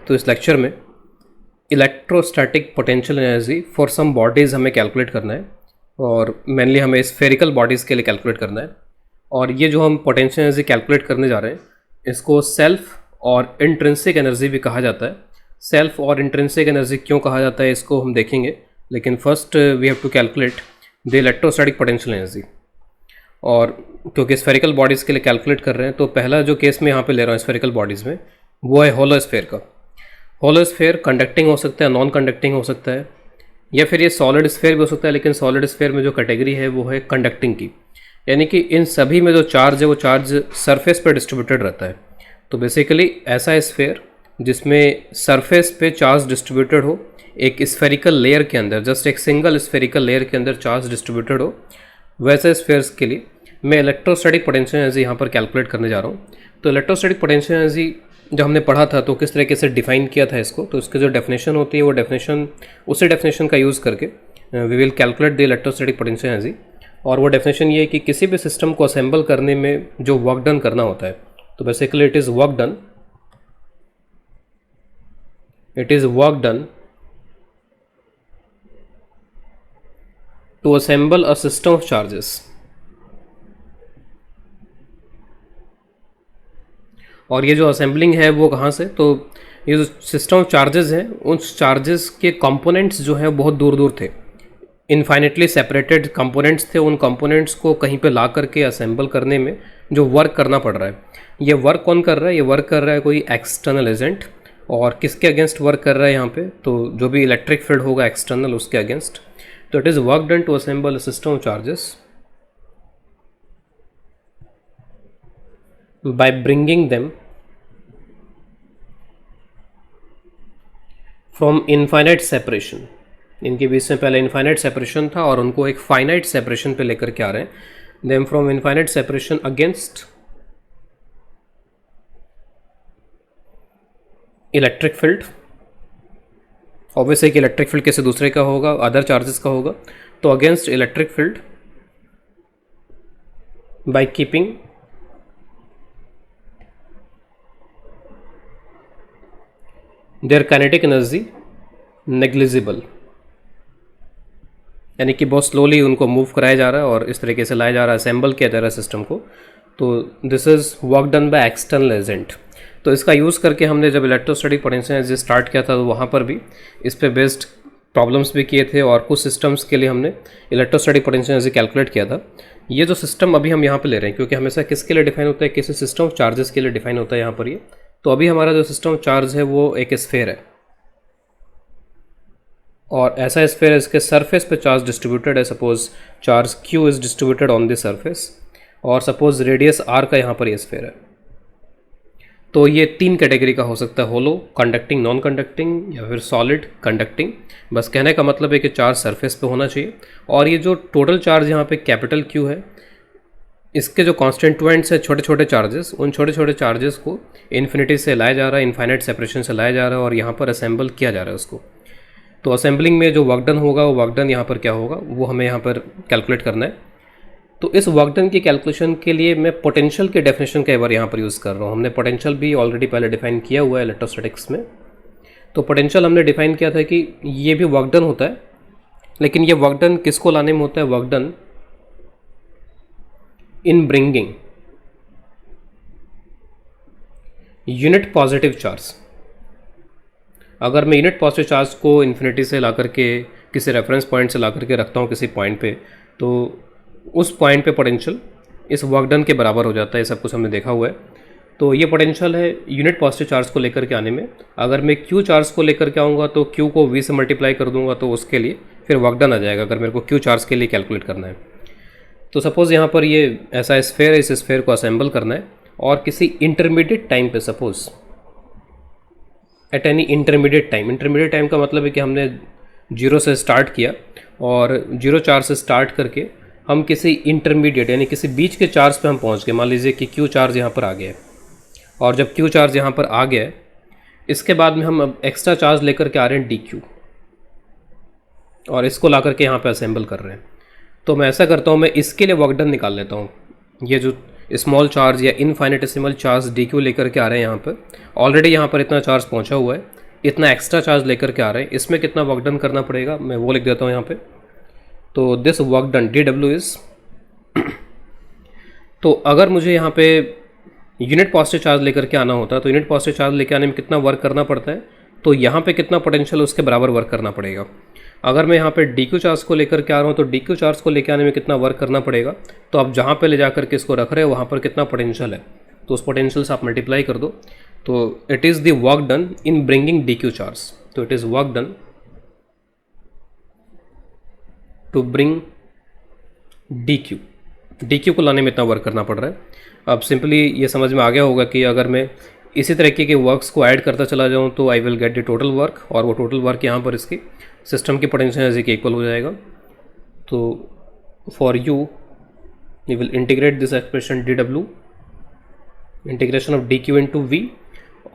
तो इस लेक्चर में electrostatic potential energy for some bodies हमें कैलकुलेट करना है, और मेनली हमें स्फेरिकल बॉडीज़ के लिए कैलकुलेट करना है। और ये जो हम पोटेंशियल एनर्जी कैलकुलेट करने जा रहे हैं इसको सेल्फ और इंट्रिंसिक एनर्जी भी कहा जाता है। सेल्फ और इंट्रिंसिक एनर्जी क्यों कहा जाता है इसको हम देखेंगे, लेकिन first we have to calculate the electrostatic potential energy. और क्योंकि स्फेरिकल बॉडीज़ के लिए कैलकुलेट कर रहे हैं तो पहला जो केस मैं यहाँ पे ले रहा हूँ स्फेरिकल बॉडीज़ में वो है होलो स्फेयर का। होलो स्फेयर कंडक्टिंग हो सकता है, नॉन कंडक्टिंग हो सकता है, या फिर ये सॉलिड स्फेयर भी हो सकता है। लेकिन सॉलिड स्फेयर में जो कैटेगरी है वो है कंडक्टिंग की, यानी कि इन सभी में जो चार्ज है वो चार्ज सरफेस पर डिस्ट्रीब्यूटेड रहता है। तो बेसिकली ऐसा स्फेयर जिसमें सरफेस पे चार्ज डिस्ट्रीब्यूटेड हो, एक स्फेरिकल लेयर के अंदर, जस्ट एक सिंगल स्फेरिकल लेयर के अंदर चार्ज डिस्ट्रीब्यूटेड हो, वैसे स्फेयर्स के लिए मैं इलेक्ट्रोस्टैटिक पोटेंशियल एनर्जी यहाँ पर कैलकुलेट करने जा रहा हूँ। तो इलेक्ट्रोस्टैटिक पोटेंशियल एनर्जी जब हमने पढ़ा था तो किस तरीके से डिफाइन किया था इसको, तो इसकी जो डेफिनेशन होती है वो डेफिनेशन उसी डेफिनेशन का यूज़ करके we will calculate the electrostatic potential energy. और वो डेफिनेशन ये है कि किसी भी सिस्टम को असेंबल करने में जो वर्क डन करना होता है, तो basically it is work done to assemble a system of charges. और ये जो असेंबलिंग है वो कहाँ से, तो ये जो सिस्टम ऑफ चार्जेस हैं उन चार्जेस के कंपोनेंट्स जो हैं बहुत दूर दूर थे, इनफाइनेटली सेपरेटेड कंपोनेंट्स थे। उन कंपोनेंट्स को कहीं पे ला करके असेंबल करने में जो वर्क करना पड़ रहा है, ये वर्क कौन कर रहा है? ये वर्क कर रहा है कोई एक्सटर्नल एजेंट। और किसके अगेंस्ट वर्क कर रहा है यहाँ पे? तो जो भी इलेक्ट्रिक फील्ड होगा एक्सटर्नल उसके अगेंस्ट। तो it is work done to assemble a system of charges by bringing them from infinite separation। इनके बीच में पहले इनफाइनाइट सेपरेशन था और उनको एक फाइनाइट सेपरेशन पे लेकर के आ रहे हैं। Them from infinite separation against electric field. Obviously कि इलेक्ट्रिक फील्ड किसी दूसरे का होगा, अदर चार्जेस का होगा, तो against electric field by keeping their kinetic energy negligible, यानी कि बहुत स्लोली उनको मूव कराया जा रहा है और इस तरीके से लाया जा रहा है, असेंबल किया जा रहा है सिस्टम को। तो this is work done by external agent. तो इसका यूज़ करके हमने जब इलेक्ट्रोस्टैटिक पोटेंशियल एनर्जी स्टार्ट किया था तो वहाँ पर भी इस पे बेस्ड प्रॉब्लम्स भी किए थे और कुछ सिस्टम्स के लिए हमने इलेक्ट्रोस्टैटिक पोटेंशियल एनर्जी कैलकुलेट किया था। ये जो सिस्टम अभी हम यहाँ पर ले रहे हैं, क्योंकि हमेशा किसके लिए डिफाइन होता है? किसी सिस्टम ऑफ चार्जेस के लिए डिफाइन होता है यहाँ पर ये। तो अभी हमारा जो सिस्टम ऑफ चार्ज है वो एक स्फेयर है, और ऐसा स्फेयर है इसके सरफेस पे चार्ज डिस्ट्रीब्यूटेड है। Suppose charge Q is distributed on the surface, और सपोज रेडियस R का यहाँ पर ये स्फेयर है। तो ये तीन कैटेगरी का हो सकता है, होलो, कंडक्टिंग, नॉन कंडक्टिंग, या फिर सॉलिड कंडक्टिंग। बस कहने का मतलब है कि चार्ज सरफेस पे होना चाहिए। और ये जो टोटल चार्ज यहाँ पे कैपिटल Q है, इसके जो कॉन्स्टिट्यूएंट्स है छोटे छोटे चार्जेस, उन छोटे छोटे चार्जेस को इन्फिनिटी से लाया जा रहा है, इनफाइनाइट सेपरेशन से लाया जा रहा है और यहाँ पर असेंबल किया जा रहा है उसको। तो असेंबलिंग में जो वर्क डन होगा वो वर्क डन यहाँ पर क्या होगा वो हमें यहाँ पर कैलकुलेट करना है। तो इस वर्क डन की कैलकुलेशन के लिए मैं पोटेंशियल के डेफिनेशन का एक बार यहाँ पर यूज़ कर रहा हूँ। हमने पोटेंशियल भी ऑलरेडी पहले डिफाइन किया हुआ है इलेक्ट्रोस्टैटिक्स में। तो पोटेंशियल हमने डिफाइन किया था कि ये भी वर्क डन होता है, लेकिन ये वर्क डन किसको लाने में होता है? Work done in bringing unit positive charge. अगर मैं यूनिट पॉजिटिव चार्ज को इन्फिनिटी से ला करके किसी रेफरेंस पॉइंट से ला करके रखता हूँ किसी पॉइंट पे, तो उस पॉइंट पे पोटेंशियल इस वर्क डन के बराबर हो जाता है। सब कुछ हमने देखा हुआ है। तो ये पोटेंशियल है यूनिट पॉजिटिव चार्ज को लेकर के आने में। अगर मैं Q चार्ज को लेकर के आऊँगा तो Q को V से मल्टीप्लाई कर दूंगा तो उसके लिए फिर वर्क डन आ जाएगा, अगर मेरे को Q चार्ज के लिए कैलकुलेट करना है। तो सपोज़ यहाँ पर ये ऐसा स्फेयर है, इस स्फेयर को असेंबल करना है और किसी इंटरमीडिएट टाइम पे, suppose at any intermediate time का मतलब है कि हमने 0 से स्टार्ट किया और 0 चार्ज से स्टार्ट करके हम किसी इंटरमीडिएट यानी किसी बीच के चार्ज पे हम पहुंच गए। मान लीजिए कि Q चार्ज यहाँ पर आ गया है, और जब Q चार्ज यहाँ पर आ गया है इसके बाद में हम अब एक्स्ट्रा चार्ज लेकर के आ रहे हैं dQ, और इसको ला करके यहाँ पर असेंबल कर रहे हैं। तो मैं ऐसा करता हूँ, मैं इसके लिए वर्क डन निकाल लेता हूँ। ये जो स्मॉल चार्ज या इनफाइनेटेसिमल चार्ज dQ लेकर के आ रहे हैं यहाँ पर, ऑलरेडी यहाँ पर इतना चार्ज पहुँचा हुआ है, इतना एक्स्ट्रा चार्ज लेकर के आ रहे हैं, इसमें कितना वर्क डन करना पड़ेगा मैं वो लिख देता हूँ यहाँ पे। तो this work done dW is, तो अगर मुझे यहाँ पे यूनिट पॉजिटिव चार्ज लेकर के आना होता है तो यूनिट पॉजिटिव चार्ज लेकर आने में कितना वर्क करना पड़ता है, तो यहाँ पे कितना पोटेंशियल उसके बराबर वर्क करना पड़ेगा। अगर मैं यहाँ पे DQ चार्ज को लेकर के आ रहा हूँ तो DQ चार्ज को लेकर आने में कितना वर्क करना पड़ेगा, तो आप जहाँ पे ले जा करके इसको रख रहे हो वहाँ पर कितना पोटेंशियल है, तो उस पोटेंशियल से आप मल्टीप्लाई कर दो। तो it is the work done in bringing DQ charge, तो it is work done to bring DQ को लाने में इतना वर्क करना पड़ रहा है। अब सिंपली ये समझ में आ गया होगा कि अगर मैं इसी तरीके के वर्क्स को ऐड करता चला जाऊँ तो I will get the total work, और वो टोटल वर्क यहाँ पर इसकी सिस्टम की पोटेंशियल एनर्जी के इक्वल हो जाएगा। तो for you will integrate this expression dW integration of DQ into V,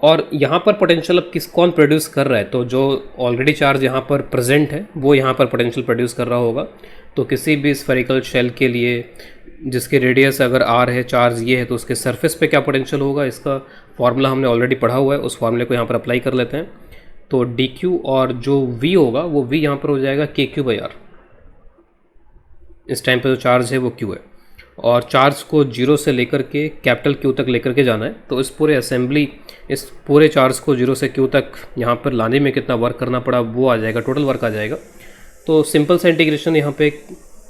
और यहाँ पर पोटेंशियल अब कौन प्रोड्यूस कर रहा है, तो जो ऑलरेडी चार्ज यहाँ पर प्रेजेंट है वो यहाँ पर पोटेंशियल प्रोड्यूस कर रहा होगा। तो किसी भी स्फेरिकल शेल के लिए जिसके रेडियस अगर r है, चार्ज ये है, तो उसके सरफेस पे क्या पोटेंशियल होगा, इसका फॉर्मूला हमने ऑलरेडी पढ़ा हुआ है, उस फॉर्मूले को यहाँ पर अप्लाई कर लेते हैं। तो DQ और जो V होगा वो V यहाँ पर हो जाएगा KQ/R, इस टाइम पे जो चार्ज है वो Q है, और चार्ज को 0 से लेकर के कैपिटल Q तक लेकर के जाना है। तो इस पूरे असेंबली, इस पूरे चार्ज को 0 से Q तक यहाँ पर लाने में कितना वर्क करना पड़ा वो आ जाएगा, टोटल वर्क आ जाएगा। तो सिंपल सा इंटीग्रेशन यहाँ पे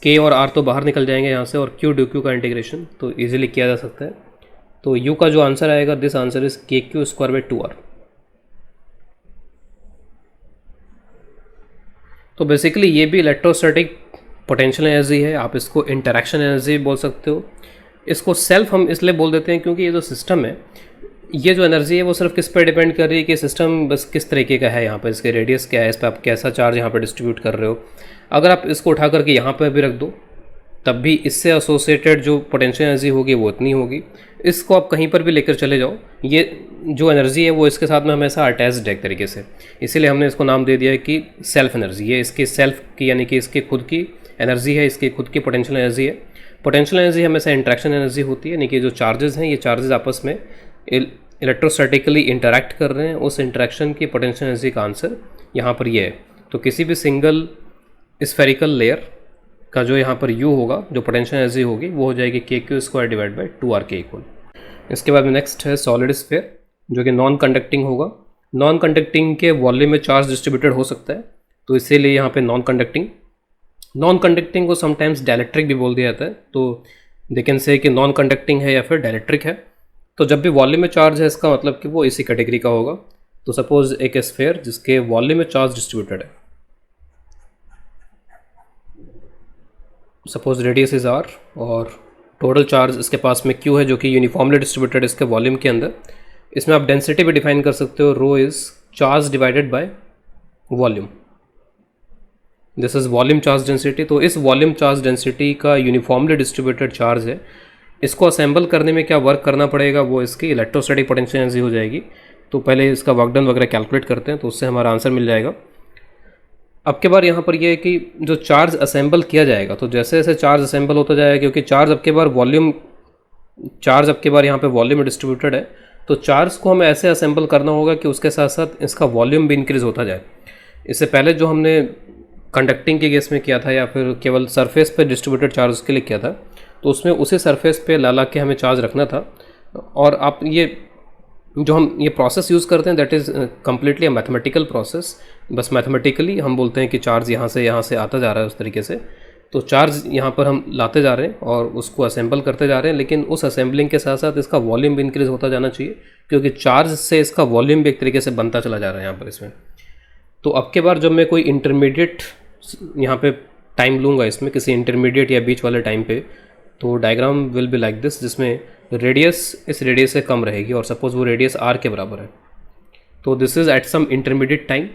K और R तो बाहर निकल जाएंगे यहाँ से, और Q DQ का इंटीग्रेशन तो ईजिली किया जा सकता है। तो U का जो आंसर आएगा, दिस आंसर इज KQ²/2R। तो बेसिकली ये भी इलेक्ट्रोस्टैटिक पोटेंशियल एनर्जी है, आप इसको इंटरैक्शन एनर्जी बोल सकते हो। इसको सेल्फ हम इसलिए बोल देते हैं क्योंकि ये जो सिस्टम है, ये जो एनर्जी है वो सिर्फ किस पर डिपेंड कर रही है कि सिस्टम बस किस तरीके का है, यहाँ पर इसके रेडियस क्या है, इस पर आप कैसा चार्ज यहाँ पर डिस्ट्रीब्यूट कर रहे हो। अगर आप इसको उठा करके यहाँ पर भी रख दो तब भी इससे एसोसिएटेड जो पोटेंशियल एनर्जी होगी वो इतनी होगी। इसको आप कहीं पर भी लेकर चले जाओ, ये जो एनर्जी है वो इसके साथ में हमेशा अटैच्ड है एक तरीके से, इसीलिए हमने इसको नाम दे दिया है कि सेल्फ एनर्जी। ये इसकी सेल्फ की यानी कि इसकी खुद की एनर्जी है, इसकी खुद की पोटेंशियल एनर्जी है। पोटेंशियल एनर्जी हमेशा इंट्रैक्शन एनर्जी होती है, यानी कि जो चार्जेस हैं ये चार्जेस आपस में इलेक्ट्रोस्टैटिकली इंटरैक्ट कर रहे हैं, उस इंटरैक्शन की पोटेंशियल एनर्जी का आंसर यहाँ पर ये है। तो किसी भी सिंगल स्फेरिकल लेयर का जो यहाँ पर U होगा, जो पोटेंशियल एनर्जी होगी वो हो जाएगी KQ²/2R के इक्वल। इसके बाद में नेक्स्ट है सॉलिड स्फीयर, जो कि नॉन कंडक्टिंग होगा। नॉन कंडक्टिंग के वॉल्यूम में चार्ज डिस्ट्रीब्यूटेड हो सकता है, तो इसीलिए यहाँ पे नॉन कंडक्टिंग को समटाइम्स डायलेक्ट्रिक भी बोल दिया जाता है। तो दे कैन से कि नॉन कंडक्टिंग है या फिर डायलेक्ट्रिक है। तो जब भी वॉल्यूम में चार्ज है इसका मतलब कि वो इसी कैटेगरी का होगा। तो सपोज एक स्फीयर जिसके वॉल्यूम में चार्ज डिस्ट्रीब्यूटेड है, सपोज रेडियस इज R और टोटल चार्ज इसके पास में Q है जो कि यूनिफॉर्मली डिस्ट्रीब्यूटेड इसके वॉल्यूम के अंदर। इसमें आप डेंसिटी भी डिफाइन कर सकते हो, rho is charge divided by volume, this is volume charge density. तो इस वॉल्यूम चार्ज डेंसिटी का यूनिफॉर्मली डिस्ट्रीब्यूटेड चार्ज है, इसको असेंबल करने में क्या वर्क करना पड़ेगा, वो इसकी इलेक्ट्रोस्टैटिक पोटेंशियल एनर्जी हो जाएगी। तो पहले इसका वर्क डन वगैरह कैलकुलेट करते हैं, तो उससे हमारा आंसर मिल जाएगा। अब के बार यहाँ पर यह है कि जो चार्ज असेंबल किया जाएगा, तो जैसे जैसे चार्ज असेंबल होता जाएगा, क्योंकि चार्ज अब के बार यहाँ पे वॉल्यूम में डिस्ट्रीब्यूटेड है, तो चार्ज को हमें ऐसे असेंबल करना होगा कि उसके साथ साथ इसका वॉल्यूम भी इंक्रीज़ होता जाए। इससे पहले जो हमने कंडक्टिंग के केस में किया था या फिर केवल सरफेस पे डिस्ट्रीब्यूटेड चार्ज के लिए किया था, तो उसमें उसी सरफेस पे ला के हमें चार्ज रखना था। और आप ये जो हम ये प्रोसेस यूज़ करते हैं that is completely a mathematical process. बस मैथमेटिकली हम बोलते हैं कि चार्ज यहाँ से आता जा रहा है उस तरीके से। तो चार्ज यहाँ पर हम लाते जा रहे हैं और उसको असेंबल करते जा रहे हैं, लेकिन उस असेंबलिंग के साथ साथ इसका वॉल्यूम भी इंक्रीज़ होता जाना चाहिए, क्योंकि चार्ज से इसका वॉल्यूम भी एक तरीके से बनता चला जा रहा है यहाँ पर इसमें। तो अब के बार जब मैं कोई इंटरमीडिएट यहाँ पे टाइम लूँगा इसमें, किसी इंटरमीडिएट या बीच वाले टाइम पे, तो diagram will be like this, जिसमें रेडियस इस रेडियस से कम रहेगी और सपोज वो रेडियस R के बराबर है। तो this is at some intermediate time,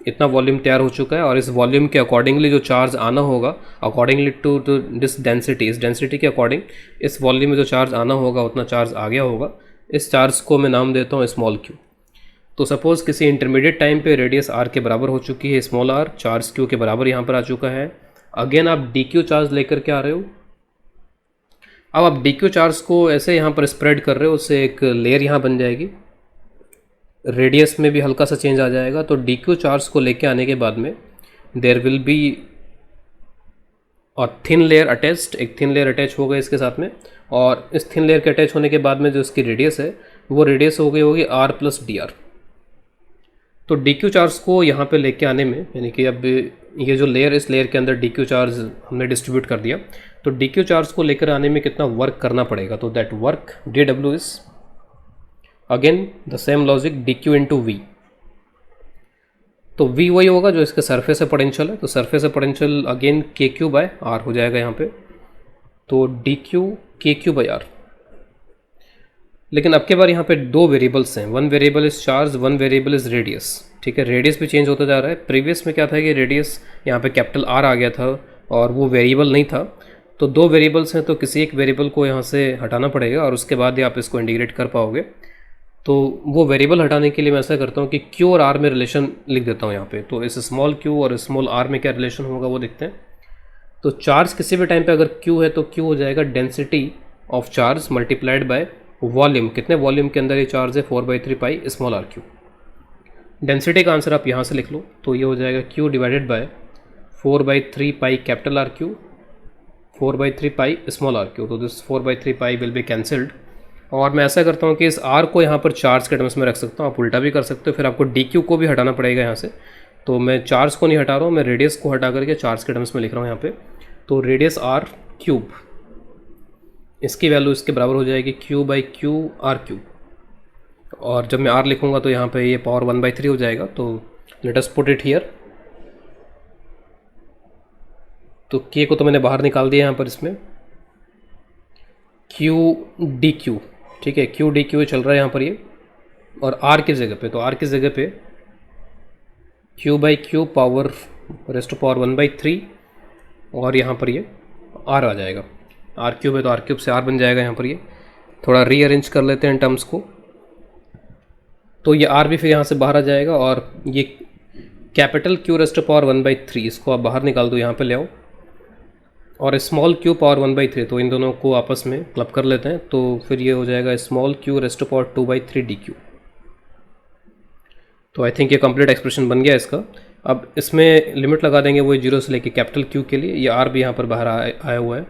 इतना वॉल्यूम तैयार हो चुका है और इस वॉल्यूम के अकॉर्डिंगली जो चार्ज आना होगा, अकॉर्डिंगली टू दिस डेंसिटी, इस डेंसिटी के अकॉर्डिंग इस वॉल्यूम में जो चार्ज आना होगा उतना चार्ज आ गया होगा। इस चार्ज को मैं नाम देता हूँ स्मॉल q। तो सपोज़ किसी इंटरमीडिएट टाइम पे रेडियस R के बराबर हो चुकी है, स्मॉल r चार्ज q के बराबर यहाँ पर आ चुका है। अगेन आप dq चार्ज लेकर के आ रहे हो। अब आप dq चार्ज को ऐसे यहाँ पर स्प्रेड कर रहे हो, उससे एक लेयर यहाँ बन जाएगी। रेडियस में भी हल्का सा चेंज आ जाएगा। तो डी क्यू चार्ज को लेके आने के बाद में देयर विल बी और थिन लेयर अटैच्ड, एक थिन लेयर अटैच हो गई इसके साथ में, और इस थिन लेयर के अटैच होने के बाद में जो इसकी रेडियस है वो रेडियस हो गई होगी आर प्लस डी आर। तो डी क्यू चार्ज को यहाँ पे लेके आने में, यानी कि अब ये जो लेयर, इस लेयर के अंदर डी क्यू चार्ज हमने डिस्ट्रीब्यूट कर दिया, तो डी क्यू चार्ज को लेकर आने में कितना वर्क करना पड़ेगा। तो that work D W is again the same logic, D Q into V. तो v वही होगा जो इसके सरफेस से पोटेंशियल है, तो सरफेस से पोटेंशियल अगेन के क्यू बाय आर हो जाएगा यहाँ पे, तो डी क्यू के क्यू बाय आर। लेकिन अब के बार यहाँ पे दो वेरिएबल्स हैं, one variable is charge, one variable is radius. ठीक है, रेडियस भी चेंज होता जा रहा है। प्रीवियस में क्या था कि रेडियस यहाँ पे कैपिटल आर आ गया था और वो वेरिएबल नहीं था। तो दो वेरिएबल्स हैं, तो किसी एक वेरिएबल को यहाँ से हटाना पड़ेगा और उसके बाद ही आप इसको इंटीग्रेट कर पाओगे। तो वो वेरिएबल हटाने के लिए मैं ऐसा करता हूँ कि क्यू और आर में रिलेशन लिख देता हूँ यहाँ पे। तो इस स्मॉल क्यू और स्मॉल आर में क्या रिलेशन होगा वो देखते हैं। तो चार्ज किसी भी टाइम पे अगर क्यू है तो क्यू हो जाएगा density of charge multiplied by volume. कितने वॉल्यूम के अंदर ये चार्ज है, 4/3 pi small R Q. Density का आंसर आप यहाँ से लिख लो, तो ये हो जाएगा Q divided by 4/3 pi capital R Q, 4/3 pi small R Q. तो this 4/3 pi will be cancelled. और मैं ऐसा करता हूँ कि इस आर को यहाँ पर चार्ज के टर्म्स में रख सकता हूँ, आप उल्टा भी कर सकते हो, फिर आपको डी क्यू को भी हटाना पड़ेगा यहाँ से। तो मैं चार्ज को नहीं हटा रहा हूँ, मैं रेडियस को हटा करके चार्ज के टर्म्स में लिख रहा हूँ यहाँ पे। तो रेडियस आर क्यूब, इसकी वैल्यू इसके बराबर हो जाएगी Q by Q R cube. और जब मैं आर लिखूँगा तो यहाँ पे ये पावर 1/3 हो जाएगा। तो let us put it here. तो के को तो मैंने बाहर निकाल दिया यहाँ पर, इसमें क्यू डी क्यू, ठीक है, क्यू डी क्यू चल रहा है यहाँ पर ये, और आर की जगह पे, तो आर की जगह पे Q by Q power rest power 1/3, और यहाँ पर ये आर आ जाएगा। आर क्यूब है तो आर क्यूब से आर बन जाएगा यहाँ पर। ये थोड़ा रीअरेंज कर लेते हैं टर्म्स को, तो ये आर भी फिर यहाँ से बाहर आ जाएगा, और ये कैपिटल क्यू रेस्ट पावर 1/3 इसको आप बाहर निकाल दो, यहाँ पे ले आओ, और स्मॉल क्यू पावर 1/3, तो इन दोनों को आपस में क्लब कर लेते हैं। तो फिर ये हो जाएगा small Q rest power 2/3 D Q. तो आई थिंक ये कंप्लीट एक्सप्रेशन बन गया इसका। अब इसमें लिमिट लगा देंगे वही 0 से लेके कैपिटल क्यू के लिए। ये आर भी यहाँ पर बाहर आया हुआ है,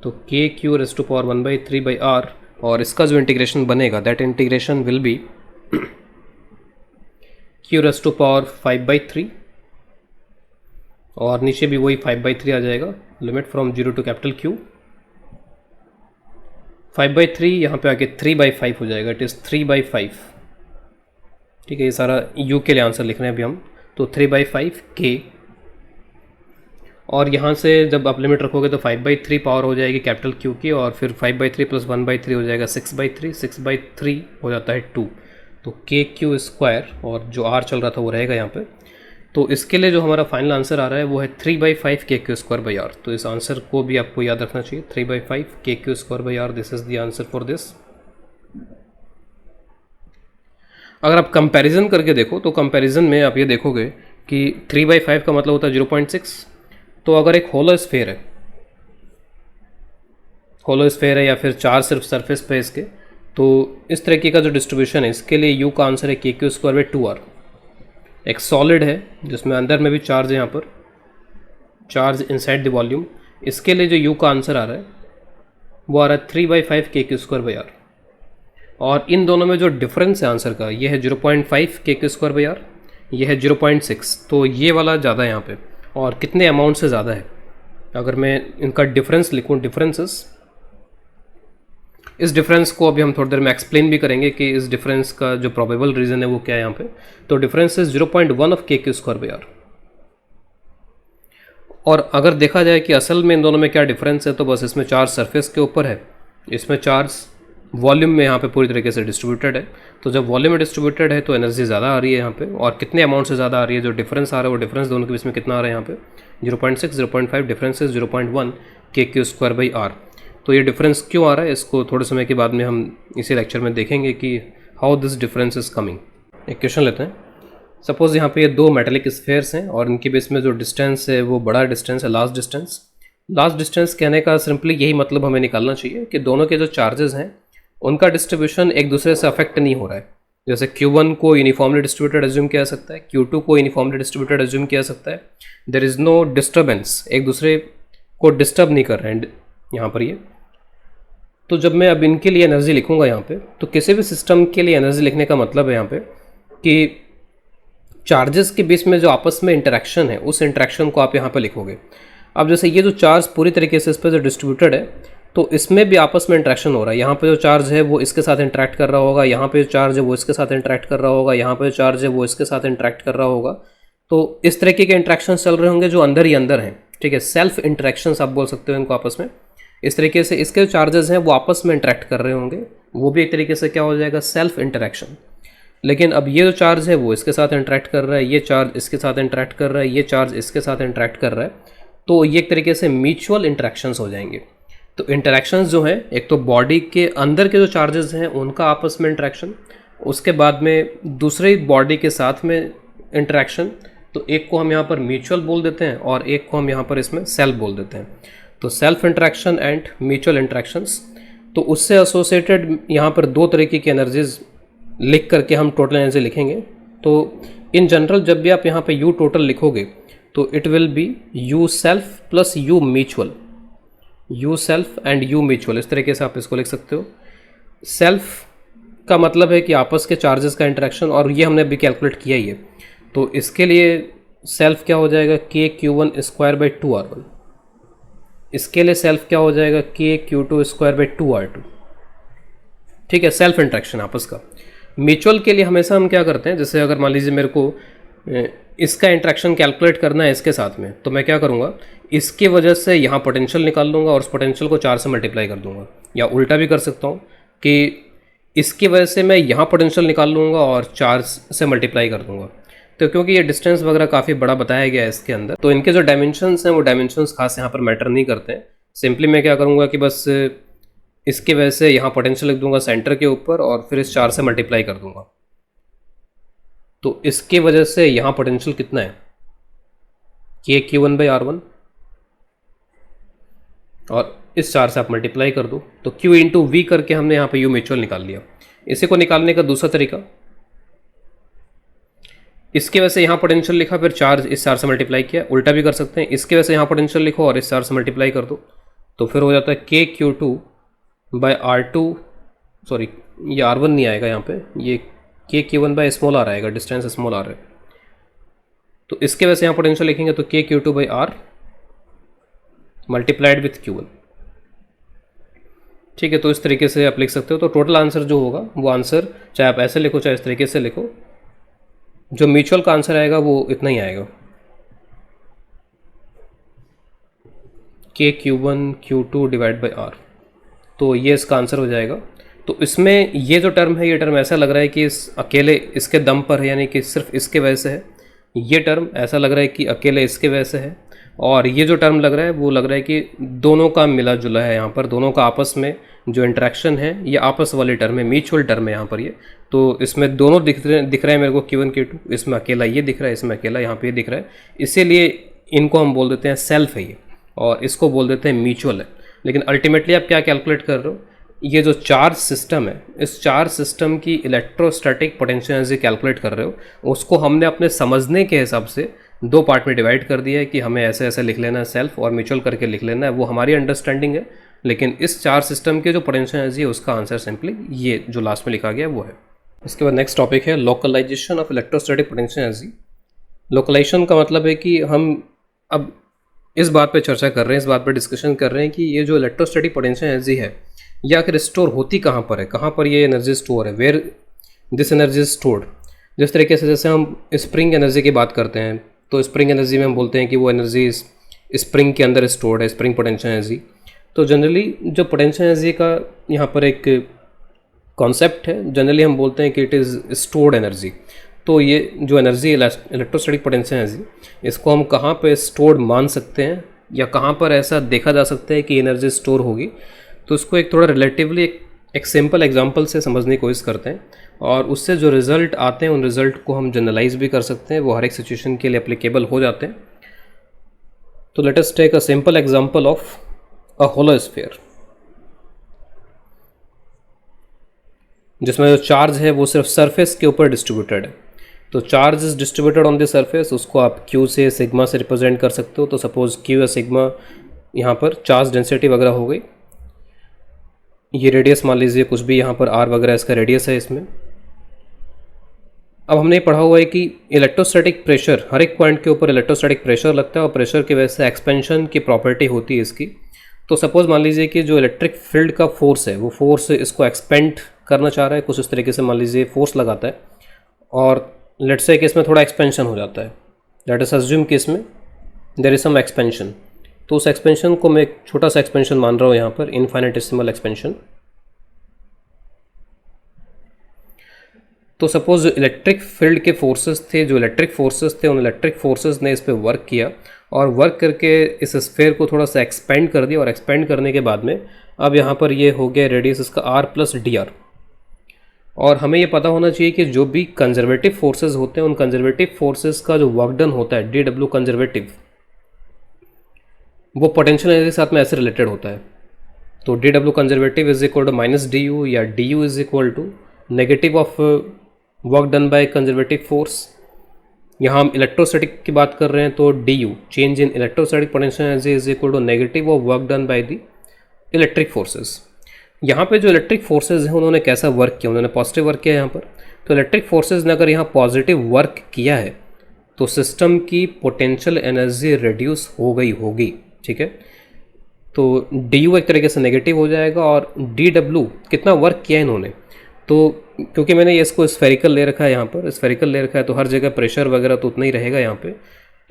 तो K Q rest power 1/3 by R, और इसका जो इंटीग्रेशन बनेगा that integration will be Q rest power 5/3, और नीचे भी वही 5/3 आ जाएगा। Limit from 0 to capital Q, 5/3 यहाँ पे आके 3/5 हो जाएगा। It is 3/5। ठीक है, ये सारा u के लिए आंसर लिख रहे हैं अभी हम। तो 3/5 k, और यहाँ से जब आप लिमिट रखोगे तो 5/3 पावर हो जाएगी कैपिटल क्यू की, और फिर 5/3 प्लस 1/3 हो जाएगा 6/3, 6/3 हो जाता है 2, तो के क्यू स्क्वायर, और जो r चल रहा था वो रहेगा यहाँ पे। तो इसके लिए जो हमारा फाइनल आंसर आ रहा है वो है 3/5 के क्यू स्क्वायर बाई आर। तो इस आंसर को भी आपको याद रखना चाहिए, 3/5 के Q square by R, this is the answer for this. अगर आप कंपैरिजन करके देखो तो कंपैरिजन में आप ये देखोगे कि 3/5 का मतलब होता है 0.6। तो अगर एक होलो स्फेयर है या फिर चार सिर्फ सरफेस पे इसके, तो इस तरीके का जो डिस्ट्रीब्यूशन है इसके लिए यू का आंसर है के क्यू स्क्वायर बाई 2r। एक सॉलिड है जिसमें अंदर में भी चार्ज है, यहाँ पर चार्ज इनसाइड द वॉल्यूम, इसके लिए जो यू का आंसर आ रहा है वो आ रहा है 3/5 के क्यू स्क्वायर बाई आर। और इन दोनों में जो डिफरेंस है आंसर का, ये है 0.5 के क्यू स्क्वायर बाई आर, ये है 0.6। तो ये वाला ज़्यादा है यहाँ पे, और कितने अमाउंट से ज़्यादा है। अगर मैं इनका डिफरेंस लिखूँ, डिफरेंसेस, इस डिफरेंस को अभी हम थोड़ी देर में एक्सप्लेन भी करेंगे कि इस डिफरेंस का जो प्रोबेबल रीज़न है वो क्या है यहाँ पे। तो डिफरेंस इज 0.1 ऑफ के क्यू स्क्वायर बाई आर। और अगर देखा जाए कि असल में इन दोनों में क्या डिफरेंस है, तो बस इसमें चार्ज सरफेस के ऊपर है, इसमें चार्ज वॉल्यूम में यहाँ पे पूरी तरीके से डिस्ट्रीब्यूटेड है। तो जब वॉल्यूम में डिस्ट्रीब्यूटेड है तो एनर्जी ज़्यादा आ रही है यहाँ पे, और कितने अमाउंट से ज़्यादा आ रही है, जो डिफरेंस आ रहा है वो डिफरेंस दोनों के बीच में कितना आ रहा है यहाँ पे 0.6, 0.5, डिफरेंस इज 0.1 के क्यू स्क्वायर बाई आर। तो ये डिफरेंस क्यों आ रहा है इसको थोड़े समय के बाद में हम इसी लेक्चर में देखेंगे कि how this difference is coming. एक क्वेश्चन लेते हैं। सपोज यहाँ पे ये दो मेटेलिक स्फेयर्स हैं और इनके बीच में जो डिस्टेंस है वो बड़ा डिस्टेंस है, लास्ट डिस्टेंस। लास्ट डिस्टेंस कहने का सिंपली यही मतलब हमें निकालना चाहिए कि दोनों के जो चार्जेस हैं उनका डिस्ट्रीब्यूशन एक दूसरे से अफेक्ट नहीं हो रहा है। जैसे Q1 को यूनिफॉर्मली डिस्ट्रीब्यूटेड एज्यूम किया जा सकता है, Q2 को यूनिफॉर्मली डिस्ट्रीब्यूटेड एज्यूम किया जा सकता है। देयर इज़ नो डिस्टर्बेंस, एक दूसरे को डिस्टर्ब नहीं कर रहे हैं यहाँ पर ये। तो जब मैं अब इनके लिए एनर्जी लिखूँगा यहाँ पे, तो किसी भी सिस्टम के लिए एनर्जी लिखने का मतलब है यहाँ पे कि चार्जेस के बीच में जो आपस में इंटरेक्शन है, उस इंटरेक्शन को आप यहाँ पे लिखोगे। अब जैसे ये जो चार्ज पूरी तरीके से इस पर जो डिस्ट्रीब्यूटेड है, तो इसमें भी आपस में इंटरेक्शन हो रहा है। यहाँ पे जो चार्ज है वो इसके साथ इंटरेक्ट कर रहा होगा, यहाँ पे जो चार्ज है वो इसके साथ इंटरेक्ट कर रहा होगा, यहाँ पे जो चार्ज है वो इसके साथ इंटरेक्ट कर रहा होगा। तो इस तरीके के इंटरेक्शन चल रहे होंगे जो अंदर ही अंदर हैं, ठीक है, सेल्फ इंटरेक्शंस आप बोल सकते हो इनको आपस में। इस तरीके से इसके जो चार्जेस हैं वो आपस में इंटरेक्ट कर रहे होंगे, वो भी एक तरीके से क्या हो जाएगा, सेल्फ इंटरेक्शन। लेकिन अब ये जो चार्ज है वो इसके साथ इंटरेक्ट कर रहा है, ये चार्ज इसके साथ इंटरेक्ट कर रहा है, ये चार्ज इसके साथ इंटरेक्ट कर रहा है, तो ये एक तरीके से म्यूचुअल इंटरेक्शंस हो जाएंगे। तो इंटरेक्शंस जो हैं, एक तो बॉडी के अंदर के जो चार्जेस हैं उनका आपस में इंटरेक्शन, उसके बाद में दूसरे बॉडी के साथ में इंटरेक्शन। तो एक को हम यहाँ पर म्यूचुअल बोल देते हैं और एक को हम यहाँ पर इसमें सेल्फ बोल देते हैं। तो self interaction and mutual interactions. तो उससे एसोसिएटेड यहाँ पर दो तरीके की एनर्जीज लिख करके हम टोटल एनर्जी लिखेंगे। तो इन जनरल जब भी आप यहाँ पे यू टोटल लिखोगे तो it will be you self plus you mutual, you self and you mutual, इस तरीके से आप इसको लिख सकते हो। सेल्फ का मतलब है कि आपस के चार्जेस का इंटरेक्शन, और ये हमने अभी कैलकुलेट किया ही है। तो इसके लिए सेल्फ क्या हो जाएगा, के Q1 स्क्वायर बाई 2R1। इसके लिए सेल्फ क्या हो जाएगा, के Q2 स्क्वायर बाई 2R2। ठीक है, सेल्फ इंटरेक्शन आपस का। म्यूचुअल के लिए हमेशा हम क्या करते हैं, जैसे अगर मान लीजिए मेरे को इसका इंटरेक्शन कैलकुलेट करना है इसके साथ में, तो मैं क्या करूँगा, इसकी वजह से यहाँ पोटेंशियल निकाल लूँगा और उस पोटेंशियल को 4 से मल्टीप्लाई कर दूँगा। या उल्टा भी कर सकता हूँ कि इसकी वजह से मैं यहाँ पोटेंशियल निकाल लूँगा और 4 से मल्टीप्लाई कर दूँगा। तो क्योंकि ये डिस्टेंस वगैरह काफ़ी बड़ा बताया गया है इसके अंदर, तो इनके जो डायमेंशंस हैं वो डायमेंशंस खास यहाँ पर मैटर नहीं करते हैं। सिंपली मैं क्या करूँगा कि बस इसकी वजह से यहाँ पोटेंशियल लिख दूंगा सेंटर के ऊपर और फिर इस 4 से मल्टीप्लाई कर दूंगा। तो इसकी वजह से यहाँ पोटेंशियल कितना है, के Q1 बाई R1, और इस 4 से आप मल्टीप्लाई कर दो तो Q इंटू वी करके हमने यहाँ पे यू म्यूचुअल निकाल लिया। इसी को निकालने का दूसरा तरीका, इसके वजह से यहाँ पोटेंशियल लिखा, फिर 4 इस 4 से मल्टीप्लाई किया। उल्टा भी कर सकते हैं, इसके वजह से यहाँ पोटेंशियल लिखो और इस 4 से मल्टीप्लाई कर दो, तो फिर हो जाता है के Q2 बाई R2, सॉरी ये R1 नहीं आएगा यहाँ पे, ये के Q1 बाई स्मॉल आर आएगा, डिस्टेंस स्मॉल आर है। तो इसके वजह से यहाँ पोटेंशियल लिखेंगे तो के Q2 by R multiplied with Q1। ठीक है, तो इस तरीके से आप लिख सकते हो। तो टोटल आंसर जो होगा वो आंसर, चाहे आप ऐसे लिखो चाहे इस तरीके से लिखो, जो म्यूचुअल का आंसर आएगा वो इतना ही आएगा, के Q1 Q2 divide by R। तो ये इसका आंसर हो जाएगा। तो इसमें ये जो टर्म है, ये टर्म ऐसा लग रहा है कि इस अकेले इसके दम पर है, यानी कि सिर्फ इसके वजह से है। ये टर्म ऐसा लग रहा है कि अकेले इसके वजह से है, और ये जो टर्म लग रहा है वो लग रहा है कि दोनों का मिला जुला है। यहाँ पर दोनों का आपस में जो इंटरेक्शन है ये आपस वाली टर्म है, म्यूचुअल टर्म है यहाँ पर ये। तो इसमें दोनों दिख रहे हैं मेरे को, Q1 Q2, इसमें अकेला ये दिख रहा है, इसमें अकेला यहाँ पे ये दिख रहा है। इसीलिए इनको हम बोल देते हैं सेल्फ है ये, और इसको बोल देते हैं म्यूचुअल है। लेकिन अल्टीमेटली आप क्या कैलकुलेट कर रहे हो, ये जो चार्ज सिस्टम है, इस चार्ज सिस्टम की इलेक्ट्रोस्टैटिक पोटेंशियल एनर्जी कैलकुलेट कर रहे हो, उसको हमने अपने समझने के हिसाब से दो पार्ट में डिवाइड कर दिया है कि हमें ऐसे ऐसे लिख लेना है, सेल्फ और म्यूचुअल करके लिख लेना है, वो हमारी अंडरस्टैंडिंग है। लेकिन इस चार्ज सिस्टम के जो पोटेंशियल एनर्जी है उसका आंसर सिंपली ये जो लास्ट में लिखा गया वो है। इसके बाद नेक्स्ट टॉपिक है localisation of electrostatic potential energy. Localisation का मतलब है कि हम अब इस बात पे चर्चा कर रहे हैं, इस बात पे डिस्कशन कर रहे हैं कि ये जो इलेक्ट्रोस्टैटिक पोटेंशियल एनर्जी है या आखिर स्टोर होती कहाँ पर है, कहाँ पर ये एनर्जी स्टोर है, where this energy is stored. जिस तरीके से जैसे हम स्प्रिंग एनर्जी की बात करते हैं, तो स्प्रिंग एनर्जी में हम बोलते हैं कि वो एनर्जी स्प्रिंग के अंदर स्टोर्ड है, स्प्रिंग पोटेंशियल एनर्जी। तो जनरली जो पोटेंशियल एनर्जी का यहाँ पर एक कॉन्सेप्ट है, जनरली हम बोलते हैं कि इट इज़ स्टोर्ड एनर्जी। तो ये जो एनर्जी इलेक्ट्रोस्टैटिक पोटेंशियल एनर्जी, इसको हम कहाँ पे स्टोर्ड मान सकते हैं या कहाँ पर ऐसा देखा जा सकता है कि एनर्जी स्टोर होगी। तो इसको एक थोड़ा रिलेटिवली एक सिंपल एग्जांपल से समझने की कोशिश करते हैं, और उससे जो रिज़ल्ट आते हैं उन रिज़ल्ट को हम जनरलाइज भी कर सकते हैं, वो हर एक सिचुएशन के लिए एप्लीकेबल हो जाते हैं। तो let us take a simple example of a hollow sphere. जिसमें जो चार्ज है वो सिर्फ सरफेस के ऊपर डिस्ट्रीब्यूटेड है। तो charge is distributed on the surface, उसको आप क्यू से सिग्मा से रिप्रेजेंट कर सकते हो। तो सपोज क्यू या सिग्मा यहाँ पर चार्ज डेंसिटी वगैरह हो गई। ये रेडियस मान लीजिए कुछ भी, यहाँ पर आर वगैरह इसका रेडियस है इसमें। अब हमने पढ़ा हुआ है कि इलेक्ट्रोस्टैटिक प्रेशर, हर एक पॉइंट के ऊपर इलेक्ट्रोस्टैटिक प्रेशर लगता है और प्रेशर की वजह से एक्सपेंशन की प्रॉपर्टी होती है इसकी। तो सपोज मान लीजिए कि जो इलेक्ट्रिक फील्ड का फोर्स है वो फोर्स इसको एक्सपेंड करना चाह रहा है, कुछ इस तरीके से मान लीजिए फोर्स लगाता है और लेट्स से कि इसमें थोड़ा एक्सपेंशन हो जाता है। लेट अस अज्यूम कि इसमें देयर इज सम एक्सपेंशन। तो उस एक्सपेंशन को मैं एक छोटा सा एक्सपेंशन मान रहा हूँ यहाँ पर, इनफाइनेटेसिमल एक्सपेंशन। तो सपोज जो इलेक्ट्रिक फील्ड के फोर्सेस थे, जो इलेक्ट्रिक फोर्सेस थे, उन इलेक्ट्रिक फोर्सेस ने इस पर वर्क किया और वर्क करके इस स्फेयर को थोड़ा सा एक्सपेंड कर दिया। और एक्सपेंड करने के बाद में अब यहाँ पर ये हो गया रेडियस इसका r प्लस डी आर। और हमें ये पता होना चाहिए कि जो भी कंजर्वेटिव फोर्सेस होते हैं उन कंजर्वेटिव फोर्सेस का जो वर्क डन होता है डी डब्ल्यू कंजर्वेटिव, वो पोटेंशियल एनर्जी के साथ में ऐसे रिलेटेड होता है। तो D W conservative is equal to minus D U, या D U is equal to negative of work done by conservative force. यहाँ हम इलेक्ट्रोस्टैटिक की बात कर रहे हैं तो D U, change in electrostatic potential energy, is equal to negative of work done by the electric forces. यहाँ पे जो इलेक्ट्रिक फोर्सेज हैं उन्होंने कैसा वर्क किया, उन्होंने पॉजिटिव वर्क किया यहाँ पर। तो इलेक्ट्रिक फोर्सेज ने अगर यहाँ पॉजिटिव वर्क किया है तो सिस्टम की पोटेंशियल एनर्जी रिड्यूस हो गई होगी, ठीक है। तो डी यू एक तरीके से नेगेटिव हो जाएगा और डी डब्ल्यू कितना वर्क किया है इन्होंने। तो क्योंकि मैंने ये इसको स्फेरिकल ले रखा है, यहाँ पर स्फेरिकल ले रखा है तो हर जगह प्रेशर वगैरह तो उतना ही रहेगा यहाँ पे।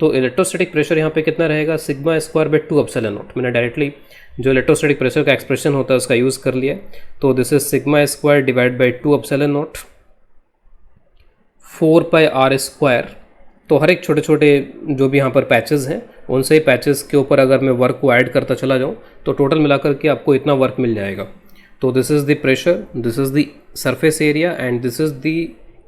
तो इलेक्ट्रोस्टैटिक प्रेशर यहाँ पे कितना रहेगा, sigma square by 2 epsilon naught. मैंने डायरेक्टली जो इलेक्ट्रोस्टैटिक प्रेशर का एक्सप्रेशन होता है उसका यूज़ कर लिया। तो this is sigma square divide by 2 epsilon naught 4 pi R square. तो हर एक छोटे छोटे जो भी यहाँ पर पैचेस हैं उनसे ही पैचेस के ऊपर अगर मैं वर्क को ऐड करता चला जाऊँ तो टोटल मिलाकर के आपको इतना वर्क मिल जाएगा। तो this is the pressure, this is the surface area and this is the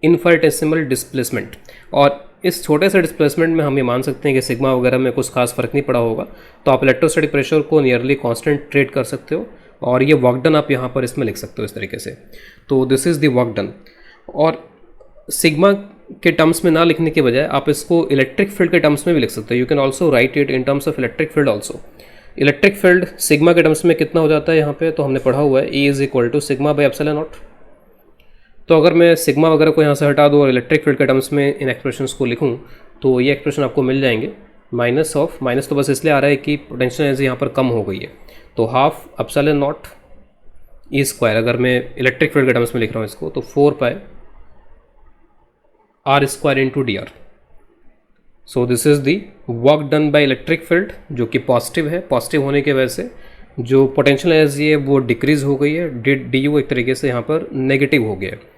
infinitesimal displacement. और इस छोटे से डिस्प्लेसमेंट में हम ये मान सकते हैं कि सिग्मा वगैरह में कुछ खास फर्क नहीं पड़ा होगा। तो आप इलेक्ट्रोस्टैटिक प्रेशर को नियरली कांस्टेंट ट्रीट कर सकते हो और ये वर्क डन आप यहाँ पर इसमें लिख सकते हो इस तरीके से। तो this is the work done. और सिग्मा के टर्म्स में ना लिखने के बजाय आप इसको इलेक्ट्रिक फील्ड के टर्म्स में भी लिख सकते हो। You can also right it in terms of electric field also. Electric field sigma के टर्म्स में कितना हो जाता है यहाँ पे, तो हमने पढ़ा हुआ है E is equal to sigma by epsilon naught. तो अगर मैं सिग्मा वगैरह को यहाँ से हटा दूँ और इलेक्ट्रिक फील्ड के टर्म्स में इन एक्सप्रेशंस को लिखूँ तो ये एक्सप्रेशन आपको मिल जाएंगे। माइनस तो बस इसलिए आ रहा है कि पोटेंशियल एनर्जी यहाँ पर कम हो गई है। तो half epsilon naught E square, अगर मैं इलेक्ट्रिक फील्ड के टर्म्स में लिख रहा हूँ इसको, तो 4 pi R square into D R. So this is the work done by electric field जो कि पॉजिटिव है। पॉजिटिव होने की वजह से जो पोटेंशियल एनर्जी है वो डिक्रीज हो गई है, डी यू एक तरीके से यहाँ पर नेगेटिव हो गया है।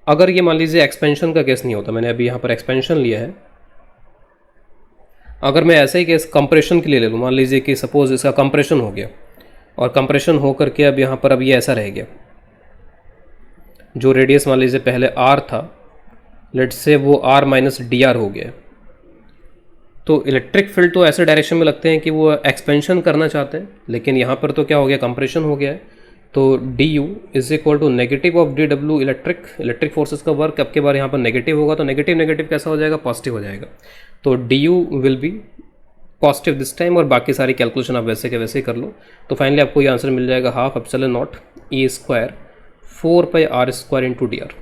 अगर ये मान लीजिए एक्सपेंशन का केस नहीं होता, मैंने अभी यहाँ पर एक्सपेंशन लिया है, अगर मैं ऐसे ही केस कंप्रेशन के लिए ले लूँ, मान लीजिए कि सपोज इसका कंप्रेशन हो गया और कंप्रेशन हो करके अब यहाँ पर अब ये ऐसा रह गया, जो रेडियस मान लीजिए पहले आर था, लेट्स से वो आर माइनस डी आर हो गया। तो इलेक्ट्रिक फील्ड तो ऐसे डायरेक्शन में लगते हैं कि वो एक्सपेंशन करना चाहते हैं, लेकिन यहाँ पर तो क्या हो गया, कंप्रेशन हो गया है। तो D U is equal to negative of D W electric forces का वर्क। अब के बार यहाँ पर नेगेटिव होगा तो नेगेटिव कैसा हो जाएगा, पॉजिटिव हो जाएगा। तो D you will be positive this time और बाकी सारी कैलकुलेशन आप वैसे के वैसे ही कर लो। तो फाइनली आपको ये आंसर मिल जाएगा half epsilon naught E square 4 pi R square into D R.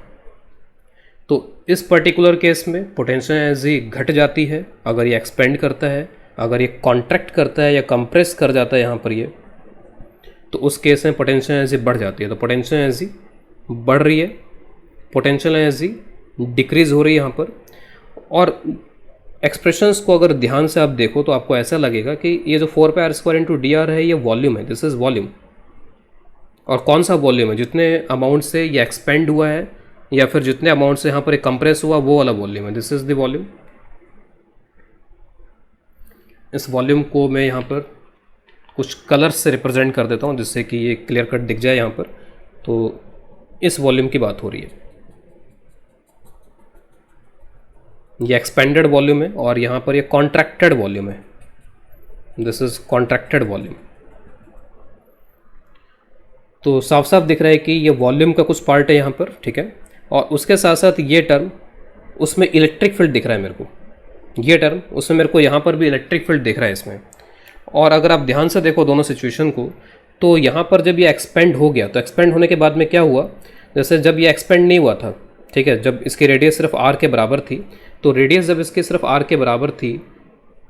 तो इस पर्टिकुलर केस में पोटेंशियल एनर्जी घट जाती है अगर ये एक्सपेंड करता है, अगर ये कॉन्ट्रैक्ट करता है या कंप्रेस कर जाता है यहाँ पर ये, तो उस केस में पोटेंशियल एनर्जी बढ़ जाती है। तो पोटेंशियल एनर्जी बढ़ रही है, पोटेंशियल एनर्जी डिक्रीज हो रही है यहाँ पर। और एक्सप्रेशंस को अगर ध्यान से आप देखो तो आपको ऐसा लगेगा कि ये जो 4 pi R square into D R है ये वॉल्यूम है, दिस इज वॉल्यूम। और कौन सा वॉल्यूम है, जितने अमाउंट से ये एक्सपेंड हुआ है या फिर जितने अमाउंट से यहाँ पर एक कंप्रेस हुआ वो वाला वॉल्यूम है, दिस इज द वॉल्यूम। इस वॉल्यूम को मैं यहाँ पर कुछ कलर्स से रिप्रेजेंट कर देता हूँ जिससे कि ये क्लियर कट दिख जाए यहाँ पर। तो इस वॉल्यूम की बात हो रही है, ये एक्सपेंडेड वॉल्यूम है और यहाँ पर ये कॉन्ट्रैक्टेड वॉल्यूम है, दिस इज कॉन्ट्रैक्टेड वॉल्यूम। तो साफ साफ दिख रहा है कि ये वॉल्यूम का कुछ पार्ट है यहाँ पर, ठीक है। और उसके साथ साथ ये टर्म, उसमें इलेक्ट्रिक फील्ड दिख रहा है मेरे को, ये टर्म उसमें मेरे को यहाँ पर भी इलेक्ट्रिक फील्ड दिख रहा है इसमें। और अगर आप ध्यान से देखो दोनों सिचुएशन को, तो यहाँ पर जब ये एक्सपेंड हो गया, तो एक्सपेंड होने के बाद में क्या हुआ, जैसे जब ये एक्सपेंड नहीं हुआ था, ठीक है, जब इसकी रेडियस सिर्फ आर के बराबर थी, तो रेडियस जब इसकी सिर्फ आर के बराबर थी,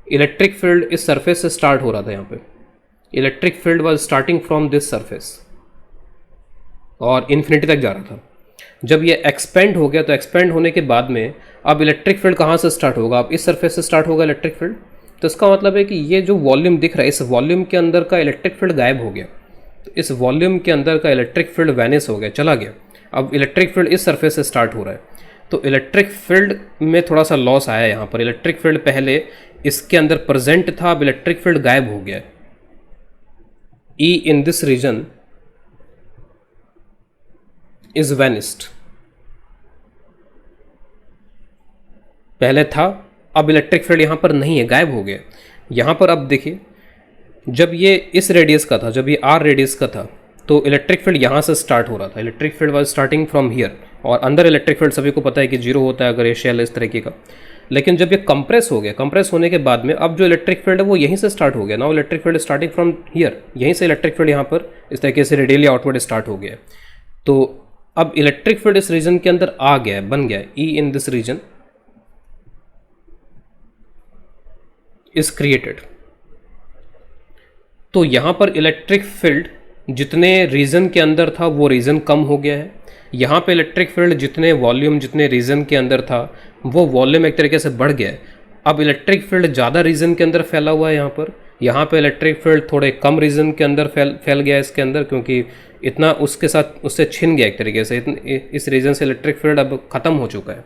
इलेक्ट्रिक फील्ड इस सरफेस से स्टार्ट हो रहा था। यहाँ पे electric field was starting from this surface और इन्फिनिटी तक जा रहा था। जब ये एक्सपेंड हो गया, तो एक्सपेंड होने के बाद में अब इलेक्ट्रिक फील्ड कहाँ से स्टार्ट होगा, अब इस सरफेस से स्टार्ट होगा इलेक्ट्रिक फील्ड। तो इसका मतलब है कि ये जो वॉल्यूम दिख रहा है, इस वॉल्यूम के अंदर का इलेक्ट्रिक फील्ड गायब हो गया, तो इस वॉल्यूम के अंदर का इलेक्ट्रिक फील्ड वैनिश हो गया, चला गया। अब इलेक्ट्रिक फील्ड इस सरफेस से स्टार्ट हो रहा है, तो इलेक्ट्रिक फील्ड में थोड़ा सा लॉस आया यहाँ पर। इलेक्ट्रिक फील्ड पहले इसके अंदर प्रेजेंट था, अब इलेक्ट्रिक फील्ड गायब हो गया। E in this region is vanished, पहले था, अब इलेक्ट्रिक फील्ड यहाँ पर नहीं है, गायब हो गया। यहाँ पर अब देखिए, जब ये इस रेडियस का था, जब ये आर रेडियस का था, तो इलेक्ट्रिक फील्ड यहाँ से स्टार्ट हो रहा था, electric field was starting from here. और अंदर इलेक्ट्रिक फील्ड सभी को पता है कि जीरो होता है अगर ये शेल इस तरीके का। लेकिन जब ये कंप्रेस हो गया, कंप्रेस होने के बाद में अब जो इलेक्ट्रिक फील्ड है वो यहीं से स्टार्ट हो गया। Now electric field starting from here, यहीं से इलेक्ट्रिक फील्ड यहाँ पर इस तरीके से रेडियली आउटवर्ड स्टार्ट हो गया। तो अब इलेक्ट्रिक फील्ड इस रीजन के अंदर आ गया है, बन गया है। E in this region is created. तो यहाँ पर इलेक्ट्रिक फील्ड जितने रीजन के अंदर था वो रीजन कम हो गया है। यहाँ पे इलेक्ट्रिक फील्ड जितने वॉल्यूम, जितने रीजन के अंदर था वो वॉल्यूम एक तरीके से बढ़ गया है। अब इलेक्ट्रिक फील्ड ज़्यादा रीजन के अंदर फैला हुआ है यहाँ पे इलेक्ट्रिक फील्ड थोड़े कम रीजन के अंदर फैल गया है इसके अंदर, क्योंकि इतना उसके साथ उससे छिन गया एक तरीके से। इस रीजन से इलेक्ट्रिक फील्ड अब ख़त्म हो चुका है।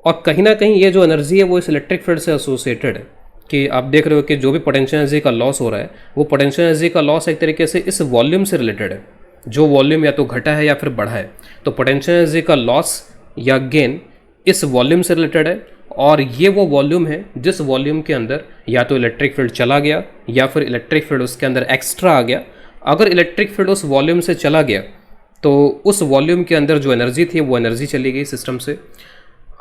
और कहीं ना कहीं ये जो एनर्जी है वो इस इलेक्ट्रिक फील्ड से एसोसिएटेड है, कि आप देख रहे हो कि जो भी पोटेंशियल एनर्जी का लॉस हो रहा है, वो पोटेंशियल एनर्जी का लॉस एक तरीके से इस वॉल्यूम से रिलेटेड है। जो वॉल्यूम या तो घटा है या फिर बढ़ा है, तो पोटेंशियल एनर्जी का लॉस या गेन इस वॉल्यूम से रिलेटेड है। और ये वो वॉल्यूम है जिस वॉल्यूम के अंदर या तो इलेक्ट्रिक फील्ड चला गया या फिर इलेक्ट्रिक फील्ड उसके अंदर एक्स्ट्रा आ गया। अगर इलेक्ट्रिक फील्ड उस वॉल्यूम से चला गया तो उस वॉल्यूम के अंदर जो एनर्जी थी वो एनर्जी चली गई सिस्टम से।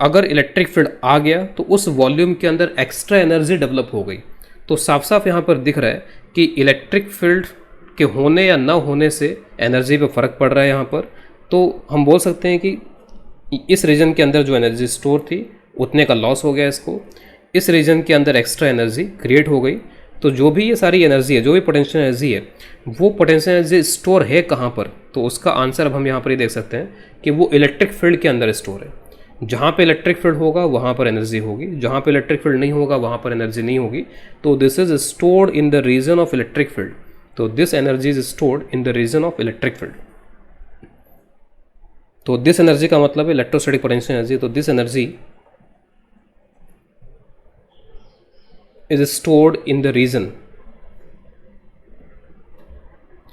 अगर इलेक्ट्रिक फील्ड आ गया तो उस वॉल्यूम के अंदर एक्स्ट्रा एनर्जी डेवलप हो गई। तो साफ साफ यहाँ पर दिख रहा है कि इलेक्ट्रिक फील्ड के होने या ना होने से एनर्जी पे फ़र्क पड़ रहा है यहाँ पर। तो हम बोल सकते हैं कि इस रीजन के अंदर जो एनर्जी स्टोर थी उतने का लॉस हो गया इसको, इस रीजन के अंदर एक्स्ट्रा एनर्जी क्रिएट हो गई। तो जो भी ये सारी एनर्जी है, जो भी पोटेंशियल एनर्जी है, वो पोटेंशियल एनर्जी स्टोर है कहाँ पर, तो उसका आंसर अब हम यहाँ पर ही देख सकते हैं कि वो इलेक्ट्रिक फील्ड के अंदर स्टोर है। जहाँ पे इलेक्ट्रिक फील्ड होगा वहाँ पर एनर्जी होगी, जहाँ पे इलेक्ट्रिक फील्ड नहीं होगा वहाँ पर एनर्जी नहीं होगी। तो this is stored in the region of electric field. तो this energy is stored in the region of electric field. तो दिस एनर्जी का मतलब है इलेक्ट्रोस्टैटिक पोटेंशियल एनर्जी। तो this energy is stored in the region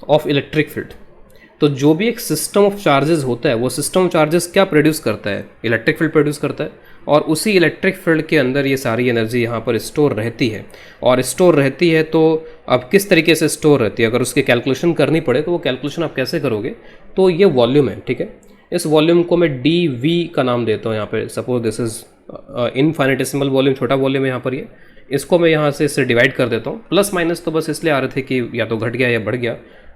of electric field। तो जो भी एक सिस्टम ऑफ चार्जेस होता है, वो सिस्टम ऑफ चार्जेस क्या प्रोड्यूस करता है, इलेक्ट्रिक फील्ड प्रोड्यूस करता है। और उसी इलेक्ट्रिक फील्ड के अंदर ये सारी एनर्जी यहाँ पर स्टोर रहती है। और स्टोर रहती है तो अब किस तरीके से स्टोर रहती है, अगर उसकी कैलकुलेशन करनी पड़े तो वो कैलकुलेशन आप कैसे करोगे। तो ये वॉल्यूम है, ठीक है। इस वॉल्यूम को मैं डी वी का नाम देता हूँ यहाँ पे। सपोज दिस इज इनफाइनेटेसिमल वॉल्यूम, छोटा वॉल्यूम है यहाँ पर ये। इसको मैं यहाँ से इससे डिवाइड कर देता हूँ। प्लस माइनस तो बस इसलिए आ रहे थे कि या तो घट गया या बढ़ गया।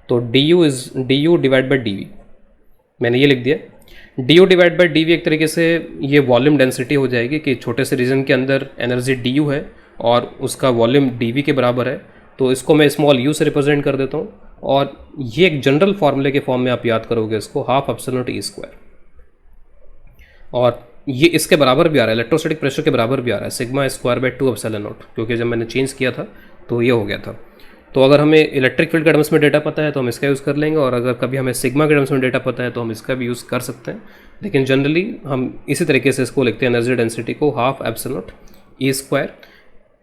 तो D U is D U divide by D V, मैंने ये लिख दिया। D U divide by D V एक तरीके से ये वॉल्यूम डेंसिटी हो जाएगी कि छोटे से रीजन के अंदर एनर्जी डी यू है और उसका वॉल्यूम डी वी के बराबर है। तो इसको मैं स्मॉल यू से रिप्रेजेंट कर देता हूँ। और ये एक जनरल फार्मूले के फॉर्म में आप याद करोगे इसको, half epsilon naught E square. और ये इसके बराबर भी आ रहा है, इलेक्ट्रोस्टैटिक प्रेशर के बराबर भी आ रहा है, sigma square by 2 epsilon not. क्योंकि जब मैंने चेंज किया था तो ये हो गया था। तो अगर हमें इलेक्ट्रिक फील्ड के टर्म्स में डेटा पता है तो हम इसका यूज़ कर लेंगे, और अगर कभी हमें सिग्मा के टर्म्स में डेटा पता है तो हम इसका भी यूज़ कर सकते हैं। लेकिन जनरली हम इसी तरीके से इसको लिखते हैं, एनर्जी डेंसिटी को half epsilon naught E square.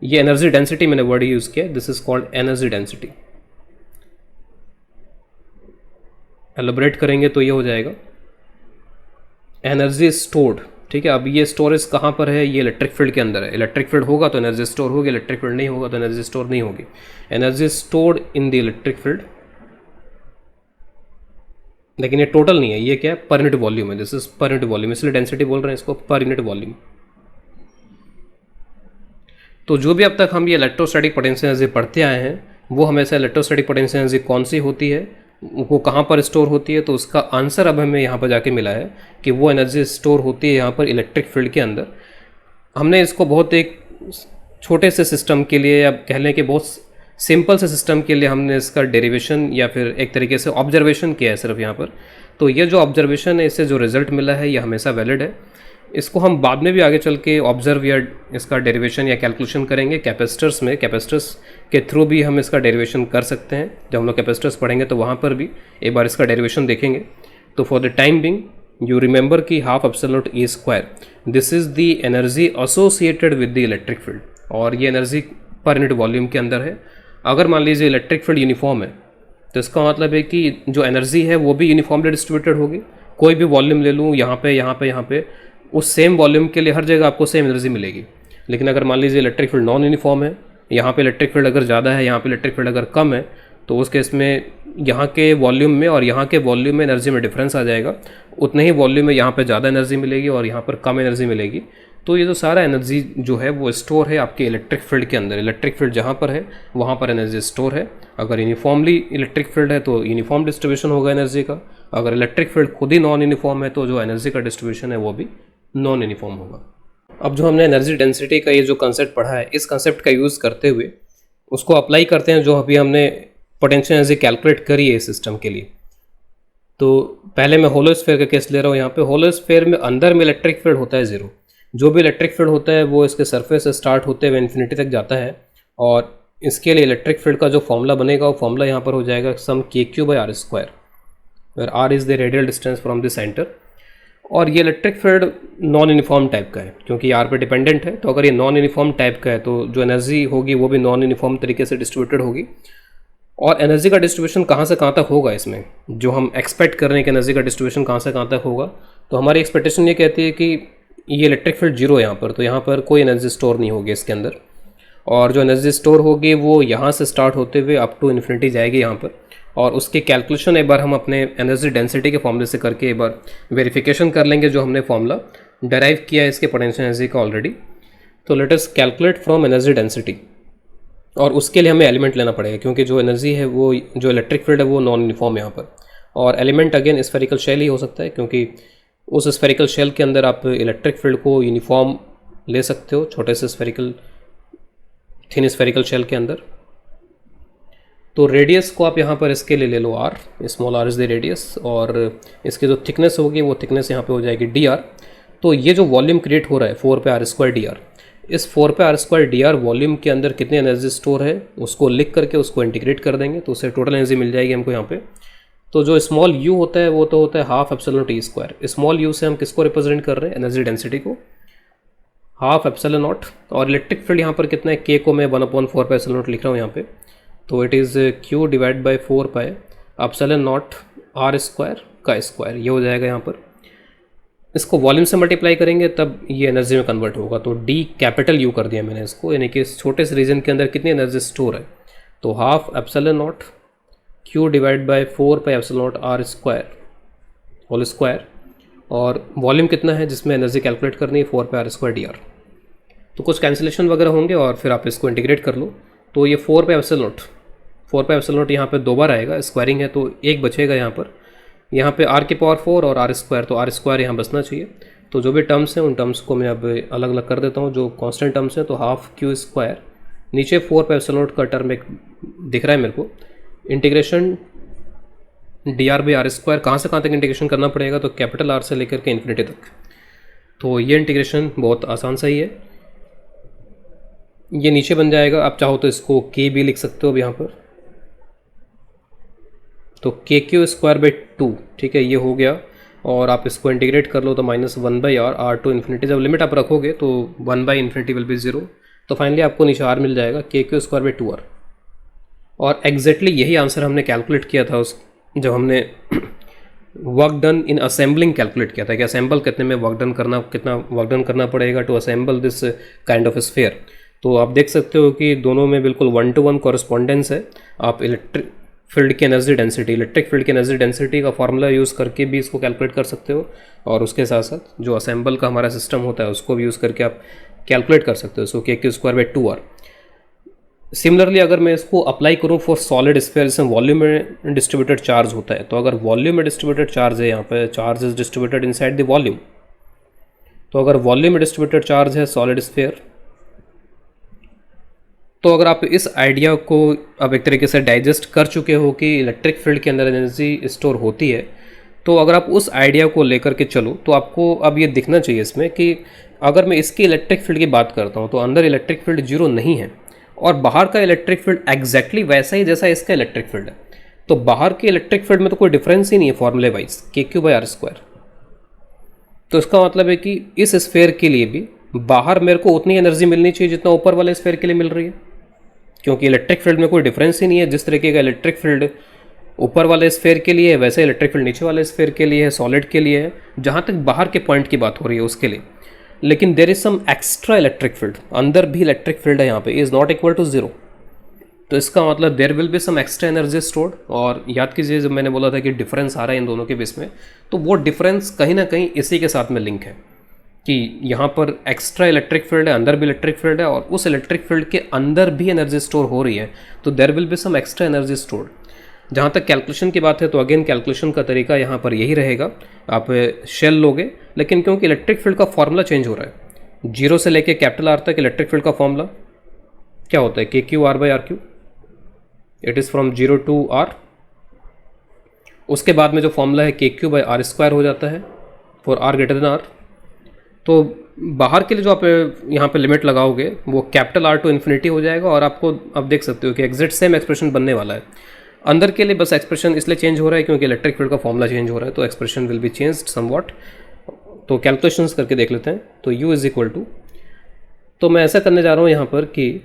ये एनर्जी डेंसिटी मैंने वर्ड यूज़ किया, this is called energy density. Elaborate करेंगे तो ये हो जाएगा एनर्जी स्टोर्ड, ठीक है। अब ये स्टोरेज कहाँ पर है, ये इलेक्ट्रिक फील्ड के अंदर है। इलेक्ट्रिक फील्ड होगा तो एनर्जी स्टोर होगी, इलेक्ट्रिक फील्ड नहीं होगा तो एनर्जी स्टोर नहीं होगी। Energy stored in the electric field लेकिन ये टोटल नहीं है, ये क्या है, पर यूनिट वॉल्यूम है, this is per unit volume, इसलिए डेंसिटी बोल रहे हैं इसको पर यूनिट वॉल्यूम। तो जो भी अब तक हम ये इलेक्ट्रोस्टैटिक पोटेंशियल एनर्जी पढ़ते आए हैं, वो हमेशा इलेक्ट्रोस्टैटिक पोटेंशियल एनर्जी कौन सी होती है, वो कहाँ पर स्टोर होती है, तो उसका आंसर अब हमें यहाँ पर जाके मिला है कि वो एनर्जी स्टोर होती है यहाँ पर इलेक्ट्रिक फील्ड के अंदर। हमने इसको बहुत एक छोटे से सिस्टम के लिए, या कह लें कि बहुत सिंपल से सिस्टम के लिए हमने इसका डेरिवेशन या फिर एक तरीके से ऑब्जर्वेशन किया है सिर्फ यहाँ पर। तो ये जो ऑब्जर्वेशन है, इससे जो रिजल्ट मिला है ये हमेशा वैलिड है। इसको हम बाद में भी आगे चल के ऑब्जर्व या इसका डेरिवेशन या कैलकुलेशन करेंगे कैपेसिटर्स में, कैपेसिटर्स के थ्रू भी हम इसका डेरिवेशन कर सकते हैं। जब हम लोग कैपेसिटर्स पढ़ेंगे तो वहाँ पर भी एक बार इसका डेरिवेशन देखेंगे। तो for the time being you remember कि half epsilon naught E square, this is the energy associated with the electric field, और ये एनर्जी पर यूनिट वॉल्यूम के अंदर है। अगर मान लीजिए इलेक्ट्रिक फील्ड यूनिफॉर्म है तो इसका मतलब है कि जो एनर्जी है वो भी यूनिफॉर्मली डिस्ट्रीब्यूटेड होगी। कोई भी वॉल्यूम ले लूँ, यहाँ पे यहाँ पे यहाँ पे, उस सेम वॉल्यूम के लिए हर जगह आपको सेम एनर्जी मिलेगी। लेकिन अगर मान लीजिए इलेक्ट्रिक फील्ड नॉन यूनिफॉर्म है, यहाँ पे इलेक्ट्रिक फील्ड अगर ज़्यादा है, यहाँ पे इलेक्ट्रिक फील्ड अगर कम है, तो उस केस में यहाँ के वॉल्यूम में और यहाँ के वॉल्यूम में एनर्जी में डिफरेंस आ जाएगा। उतने ही वॉल्यूम में यहाँ पे ज़्यादा एनर्जी मिलेगी और यहाँ पर कम एनर्जी मिलेगी। तो ये जो सारा एनर्जी जो है वो स्टोर है आपके इलेक्ट्रिक फील्ड के अंदर। इलेक्ट्रिक फील्ड जहाँ पर है वहाँ पर एनर्जी स्टोर है। अगर यूनिफॉर्मली इलेक्ट्रिक फील्ड है तो यूनिफॉर्म डिस्ट्रीब्यूशन होगा एनर्जी का। अगर इलेक्ट्रिक फील्ड खुद ही नॉन यूनिफॉर्म है तो जो एनर्जी का डिस्ट्रीब्यूशन है वो भी नॉन यूनिफॉर्म होगा। अब जो हमने एनर्जी डेंसिटी का ये जो कंसेप्ट पढ़ा है, इस कंसेप्ट का यूज़ करते हुए उसको अप्लाई करते हैं जो अभी हमने पोटेंशियल एनर्जी कैलकुलेट करी है इस सिस्टम के लिए। तो पहले मैं होलो स्फीयर का केस ले रहा हूँ। यहाँ पे होलो स्फीयर में अंदर में इलेक्ट्रिक फील्ड होता है ज़ीरो। जो भी इलेक्ट्रिक फील्ड होता है वो इसके सरफेस से स्टार्ट होते हुए इन्फिनिटी तक जाता है, और इसके लिए इलेक्ट्रिक फील्ड का जो फॉर्मूला बनेगा वो फॉर्मूला यहाँ पर हो जाएगा some KQ/R square, where R is the radial distance from the centre. और ये electric field non uniform type का है क्योंकि R पे डिपेंडेंट है। तो अगर ये नॉन यूनिफॉर्म टाइप का है तो जो एनर्जी होगी वो भी नॉन यूनिफॉर्म तरीके से डिस्ट्रीब्यूटेड होगी। और एनर्जी का डिस्ट्रीब्यूशन कहाँ से कहाँ तक होगा, इसमें जो हम एक्सपेक्ट कर रहे हैं कि एनर्जी का डिस्ट्रीब्यूशन कहाँ से कहाँ तक होगा, तो हमारी एक्सपेक्टेशन ये कहती है कि ये इलेक्ट्रिक फील्ड जीरो है यहाँ पर, तो यहाँ पर कोई एनर्जी स्टोर नहीं होगी इसके अंदर। और जो एनर्जी स्टोर होगी वो यहाँ से स्टार्ट होते हुए अप टू इन्फिनिटी जाएगी यहाँ पर। और उसकी कैलकुलेशन एक बार हम अपने एनर्जी डेंसिटी के फॉर्मूले से करके एक बार वेरिफिकेशन कर लेंगे जो हमने फॉर्मूला डेराइव किया है इसके पोटेंशियल एनर्जी का ऑलरेडी। तो let us calculate from energy density, और उसके लिए हमें एलिमेंट लेना पड़ेगा क्योंकि जो एनर्जी है वो जो इलेक्ट्रिक फील्ड है वो नॉन यूनिफॉर्म है यहाँ पर। और एलिमेंट अगेन स्फेरिकल शेल ही हो सकता है क्योंकि उस स्फेरिकल शेल के अंदर आप इलेक्ट्रिक फील्ड को यूनिफॉर्म ले सकते हो, छोटे से स्फेरिकल थिन स्फेरिकल शेल के अंदर। तो रेडियस को आप यहाँ पर इसके लिए ले लो R, small r is the radius, और इसकी जो थिकनेस होगी वो थिकनेस यहाँ पे हो जाएगी dr। तो ये जो वॉल्यूम क्रिएट हो रहा है 4πr² dr, इस 4πr² dr वॉल्यूम के अंदर कितनी एनर्जी स्टोर है उसको लिख करके उसको इंटीग्रेट कर देंगे तो उससे टोटल एनर्जी मिल जाएगी हमको यहाँ पे। तो जो स्मॉल u होता है वो तो होता है half epsilon naught E square. Small u से हम किसको रिप्रेजेंट कर रहे हैं, एनर्जी डेंसिटी को, हाफ एप्सिलॉन नॉट। और इलेक्ट्रिक फील्ड यहाँ पर कितना है, k को मैं 1/4 एप्सिलॉन नॉट लिख रहा हूँ यहाँ पे, तो it is q divide by 4 epsilon naught r square का स्क्वायर, ये हो जाएगा यहाँ पर। इसको वॉल्यूम से मल्टीप्लाई करेंगे तब ये एनर्जी में कन्वर्ट होगा। तो d कैपिटल U कर दिया मैंने इसको, यानी कि इस छोटे से रीजन के अंदर कितनी एनर्जी स्टोर है, तो half epsilon naught q divide by 4 epsilon naught r square whole square, और वॉल्यूम कितना है जिसमें एनर्जी कैलकुलेट करनी है 4πr² dr। तो कुछ कैंसिलेशन वगैरह होंगे और फिर आप इसको इंटीग्रेट कर लो। तो ये 4 एप्सिलॉन नॉट यहाँ पे 2 बार आएगा, स्क्वायरिंग है तो एक बचेगा यहाँ पर। यहाँ पे r की पावर 4 और r स्क्वायर, तो r स्क्वायर यहाँ बचना चाहिए। तो जो भी टर्म्स हैं उन टर्म्स को मैं अब अलग अलग कर देता हूँ। जो कांस्टेंट टर्म्स हैं तो हाफ q स्क्वायर, नीचे 4 एप्सिलॉन नॉट का टर्म एक दिख रहा है मेरे को, इंटीग्रेशन dr/r स्क्वायर। कहाँ से कहाँ तक इंटीग्रेशन करना पड़ेगा, तो कैपिटल R से लेकर के इन्फिनिटी तक। तो ये इंटीग्रेशन बहुत आसान सा ही है, ये नीचे बन जाएगा। आप चाहो तो इसको k भी लिख सकते हो अब यहाँ पर, तो KQ²/2, ठीक है, ये हो गया। और आप इसको इंटीग्रेट कर लो तो -1/r, r टू इन्फिनिटी, जब लिमिट आप रखोगे तो 1/∞ विल बी 0, तो फाइनली आपको नीचे r मिल जाएगा KQ²/2r। और एग्जैक्टली यही आंसर हमने कैलकुलेट किया था उस जब हमने वर्क डन इन असेंबलिंग कैलकुलेट किया था कि असेंबल कितने में कितना वर्क डन करना पड़ेगा to assemble this kind of sphere. तो आप देख सकते हो कि दोनों में बिल्कुल 1-to-1 कॉरस्पॉन्डेंस है। आप फील्ड की एनर्जी डेंसिटी, इलेक्ट्रिक फील्ड की एनर्जी डेंसिटी का फॉर्मूला यूज़ करके भी इसको कैलकुलेट कर सकते हो, और उसके साथ साथ जो असेंबल का हमारा सिस्टम होता है उसको भी यूज़ करके आप कैलकुलेट कर सकते हो। सो k² / 2r। सिमिलरली अगर मैं इसको अप्लाई करूँ फॉर सॉलिड स्फीयर, जैसे वॉल्यूम में डिस्ट्रीब्यूटेड चार्ज होता है, तो अगर वॉल्यूम में डिस्ट्रीब्यूटेड चार्ज है, यहाँ पे charge is distributed inside the volume, तो अगर वॉल्यूम में डिस्ट्रीब्यूटेड चार्ज है सॉलिड स्फीयर, तो अगर आप इस आइडिया को अब एक तरीके से डाइजेस्ट कर चुके हो कि इलेक्ट्रिक फील्ड के अंदर एनर्जी स्टोर होती है, तो अगर आप उस आइडिया को लेकर के चलो तो आपको अब ये दिखना चाहिए इसमें कि अगर मैं इसकी इलेक्ट्रिक फील्ड की बात करता हूँ तो अंदर इलेक्ट्रिक फील्ड जीरो नहीं है, और बाहर का इलेक्ट्रिक फील्ड एग्जैक्टली वैसा ही जैसा इसका इलेक्ट्रिक फील्ड है, तो बाहर के इलेक्ट्रिक फील्ड में तो कोई डिफरेंस ही नहीं है फॉर्मूले वाइज, k³ / r²। तो इसका मतलब है कि इस स्फीयर के लिए भी बाहर मेरे को उतनी एनर्जी मिलनी चाहिए जितना ऊपर वाले स्फीयर के लिए मिल रही है, क्योंकि इलेक्ट्रिक फील्ड में कोई डिफरेंस ही नहीं है। जिस तरीके का इलेक्ट्रिक फील्ड ऊपर वाले स्फीयर के लिए है वैसे इलेक्ट्रिक फील्ड नीचे वाले स्फीयर के लिए है, सॉलिड के लिए है, जहाँ तक बाहर के पॉइंट की बात हो रही है उसके लिए। लेकिन there is some extra electric field, अंदर भी इलेक्ट्रिक फील्ड है यहाँ पे, इज नॉट इक्वल टू 0। तो इसका मतलब there will be some extra energy stored. और याद कीजिए जब मैंने बोला था कि डिफरेंस आ रहा है इन दोनों के बीच में, तो वो डिफरेंस कहीं ना कहीं इसी के साथ में लिंक है कि यहाँ पर एक्स्ट्रा इलेक्ट्रिक फील्ड है, अंदर भी इलेक्ट्रिक फील्ड है, और उस इलेक्ट्रिक फील्ड के अंदर भी एनर्जी स्टोर हो रही है, तो there will be some extra energy stored. जहाँ तक कैलकुलेशन की बात है तो अगेन कैलकुलेशन का तरीका यहाँ पर यही रहेगा, आप शेल लोगे, लेकिन क्योंकि इलेक्ट्रिक फील्ड का फॉर्मूला चेंज हो रहा है, 0 से लेके R तक इलेक्ट्रिक फील्ड का फॉर्मूला क्या होता है, k³/r³, it is from 0 to r। उसके बाद में जो फॉर्मूला है k³ r² हो जाता है for r greater than r। तो बाहर के लिए जो आप यहाँ पे लिमिट लगाओगे वो R to इन्फिनिटी हो जाएगा, और आपको अब देख सकते हो कि एग्जैक्ट सेम एक्सप्रेशन बनने वाला है। अंदर के लिए बस एक्सप्रेशन इसलिए चेंज हो रहा है क्योंकि इलेक्ट्रिक फील्ड का फॉर्मूला चेंज हो रहा है, तो expression will be changed somewhat. तो कैलकुलेशंस करके देख लेते हैं। तो u इज इक्वल टू, तो मैं ऐसा करने जा रहा हूँ यहाँ पर कि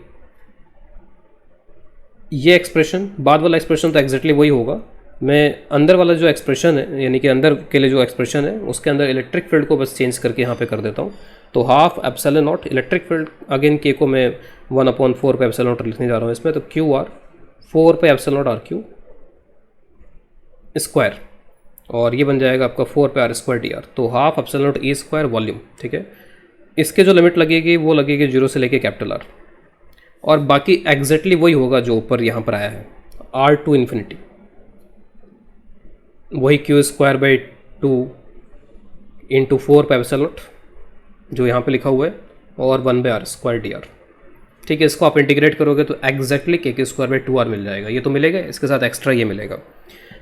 ये एक्सप्रेशन, बाद वाला एक्सप्रेशन तो एग्जैक्टली वही होगा, मैं अंदर वाला जो एक्सप्रेशन है, यानी कि अंदर के लिए जो एक्सप्रेशन है उसके अंदर इलेक्ट्रिक फील्ड को बस चेंज करके यहाँ पे कर देता हूँ। तो ½ इलेक्ट्रिक फील्ड, अगेन k को मैं 1/4 लिखने जा रहा हूँ इसमें, तो QR 4πε0r³ स्क्वायर, और ये बन जाएगा आपका 4πr²dr। तो ½ वॉल्यूम, ठीक है। इसके जो लिमिट लगेगी वो लगेगी 0 से लेके R, और बाकी एग्जैक्टली वही होगा जो ऊपर यहाँ पर आया है, R to इन्फिनिटी, वही q² / 2 × 4πε0 जो यहाँ पे लिखा हुआ है, और 1/r²dr। ठीक है, इसको आप इंटीग्रेट करोगे तो एग्जैक्टली k² / 2r मिल जाएगा। ये तो मिलेगा, इसके साथ एक्स्ट्रा ये मिलेगा।